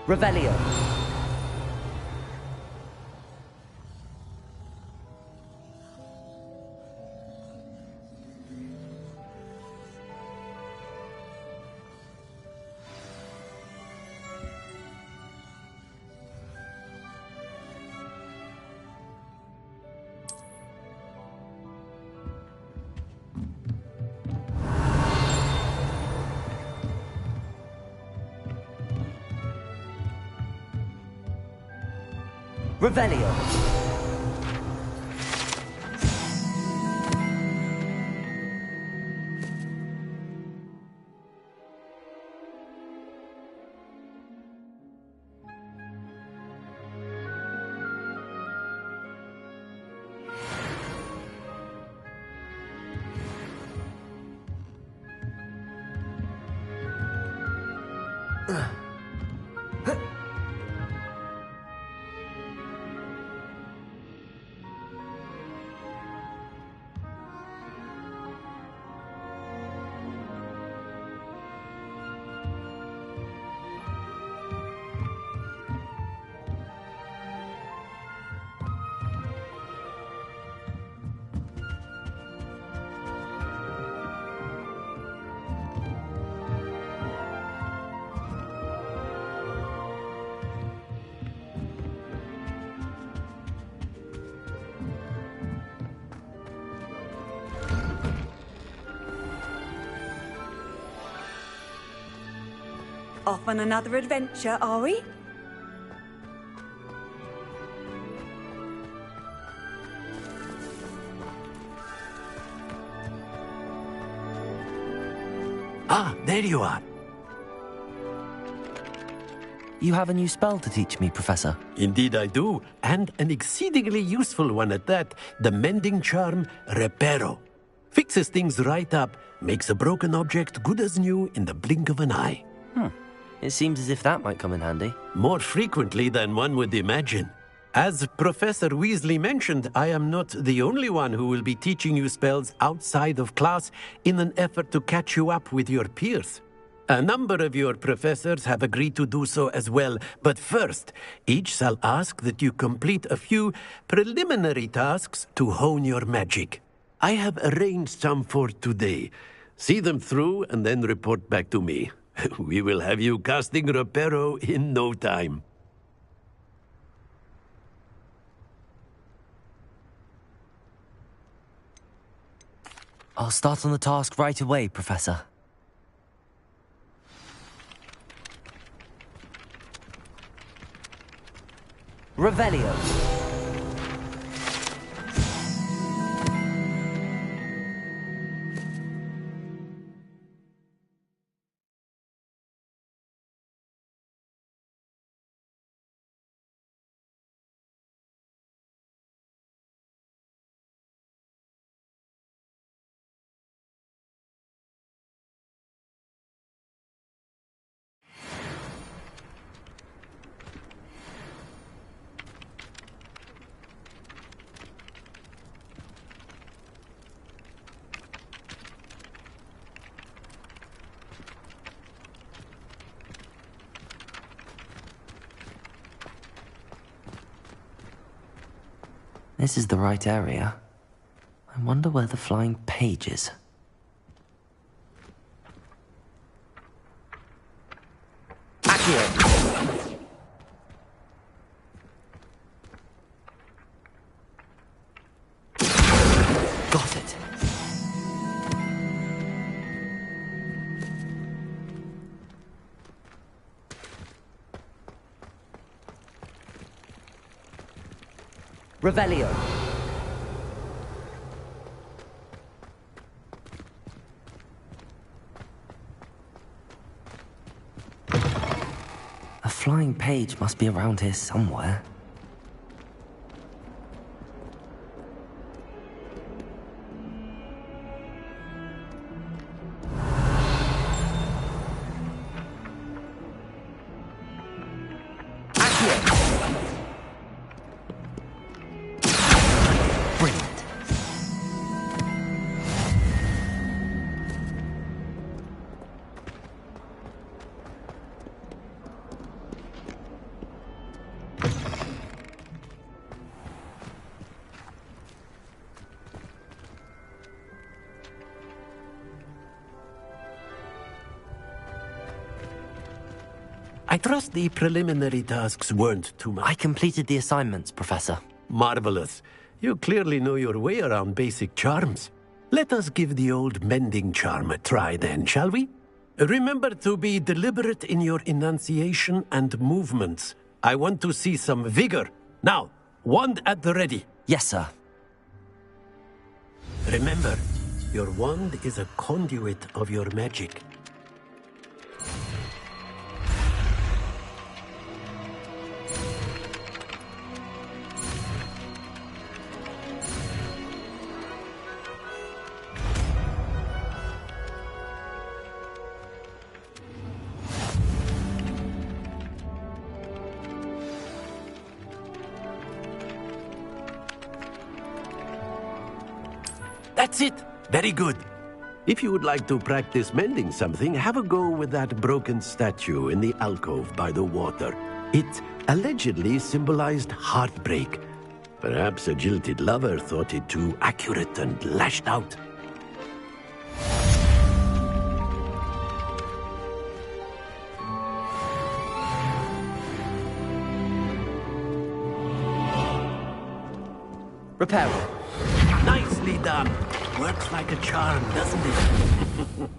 Speaker 2: Revelio. Revelio.
Speaker 11: Off on another adventure, are we?
Speaker 17: Ah, there you are.
Speaker 2: You have a new spell to teach me, Professor.
Speaker 17: Indeed I do, and an exceedingly useful one at that. The mending charm, Reparo. Fixes things right up, makes a broken object good as new in the blink of an eye.
Speaker 2: It seems as if that might come in handy.
Speaker 17: More frequently than one would imagine. As Professor Weasley mentioned, I am not the only one who will be teaching you spells outside of class in an effort to catch you up with your peers. A number of your professors have agreed to do so as well, but first, each shall ask that you complete a few preliminary tasks to hone your magic. I have arranged some for today. See them through and then report back to me. We will have you casting Reparo in no time.
Speaker 2: I'll start on the task right away, Professor. Revelio. This is the right area. I wonder where the flying page is. Accio! Got it. Revelio. A flying page must be around here somewhere.
Speaker 17: I trust the preliminary tasks weren't too much.
Speaker 2: I completed the assignments, Professor.
Speaker 17: Marvelous. You clearly know your way around basic charms. Let us give the old mending charm a try then, shall we? Remember to be deliberate in your enunciation and movements. I want to see some vigor. Now, wand at the ready.
Speaker 2: Yes, sir.
Speaker 17: Remember, your wand is a conduit of your magic. That's it. Very good. If you would like to practice mending something, have a go with that broken statue in the alcove by the water. It allegedly symbolized heartbreak. Perhaps a jilted lover thought it too accurate and lashed out.
Speaker 2: Repair.
Speaker 17: Nicely done. Works like a charm, doesn't it?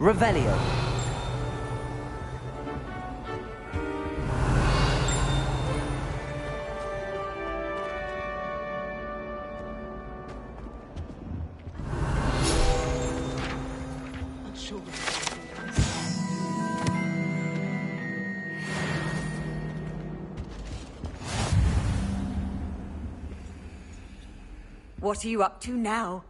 Speaker 2: Revelio.
Speaker 11: What are you up to now?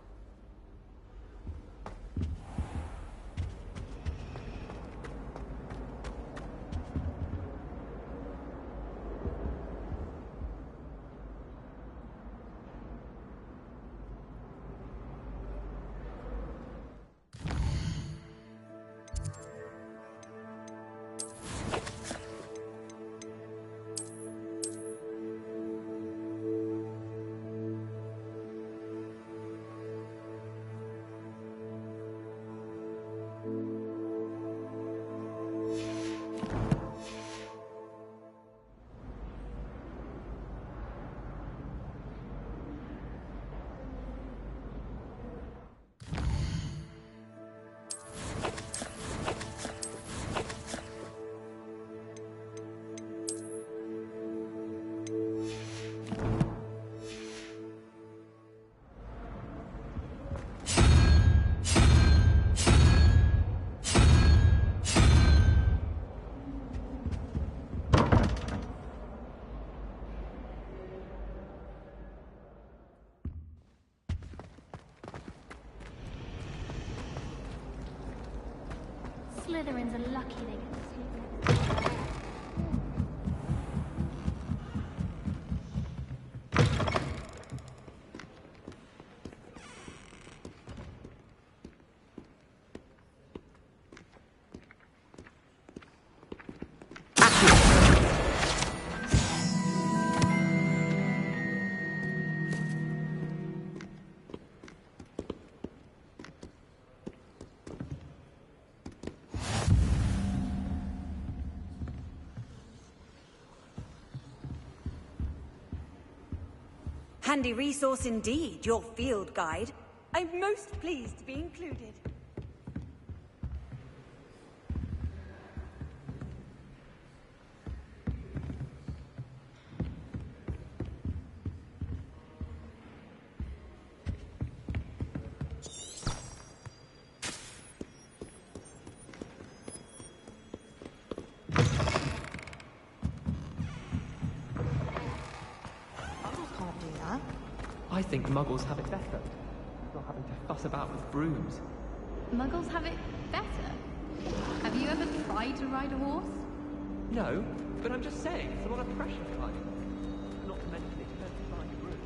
Speaker 21: Slytherins are lucky they get to sleep.
Speaker 11: Handy resource indeed, your field guide. I'm most pleased to be included.
Speaker 15: I think Muggles have it better. Not having to fuss about with brooms.
Speaker 6: Muggles have it better? Have you ever tried to ride a horse?
Speaker 15: No, but I'm just saying, it's a lot of pressure climbing. Not to mention the expense of buying a broom.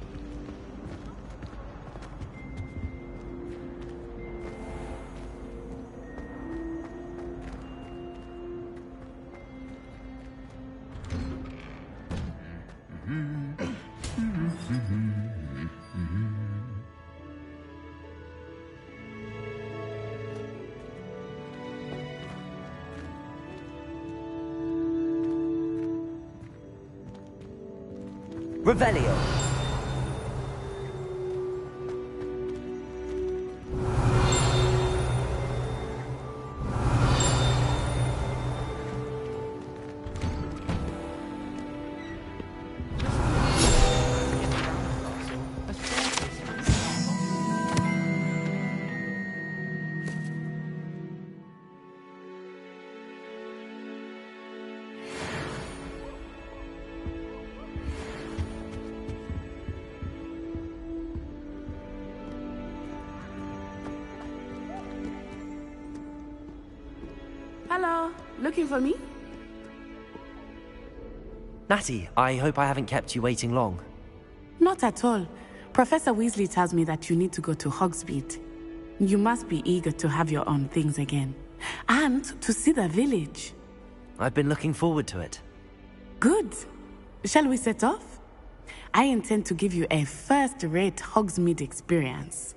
Speaker 2: Revelio.
Speaker 16: Hello, looking for me?
Speaker 2: Natty, I hope I haven't kept you waiting long.
Speaker 16: Not at all. Professor Weasley tells me that you need to go to Hogsmeade. You must be eager to have your own things again. And to see the village.
Speaker 2: I've been looking forward to it.
Speaker 16: Good. Shall we set off? I intend to give you a first-rate Hogsmeade experience.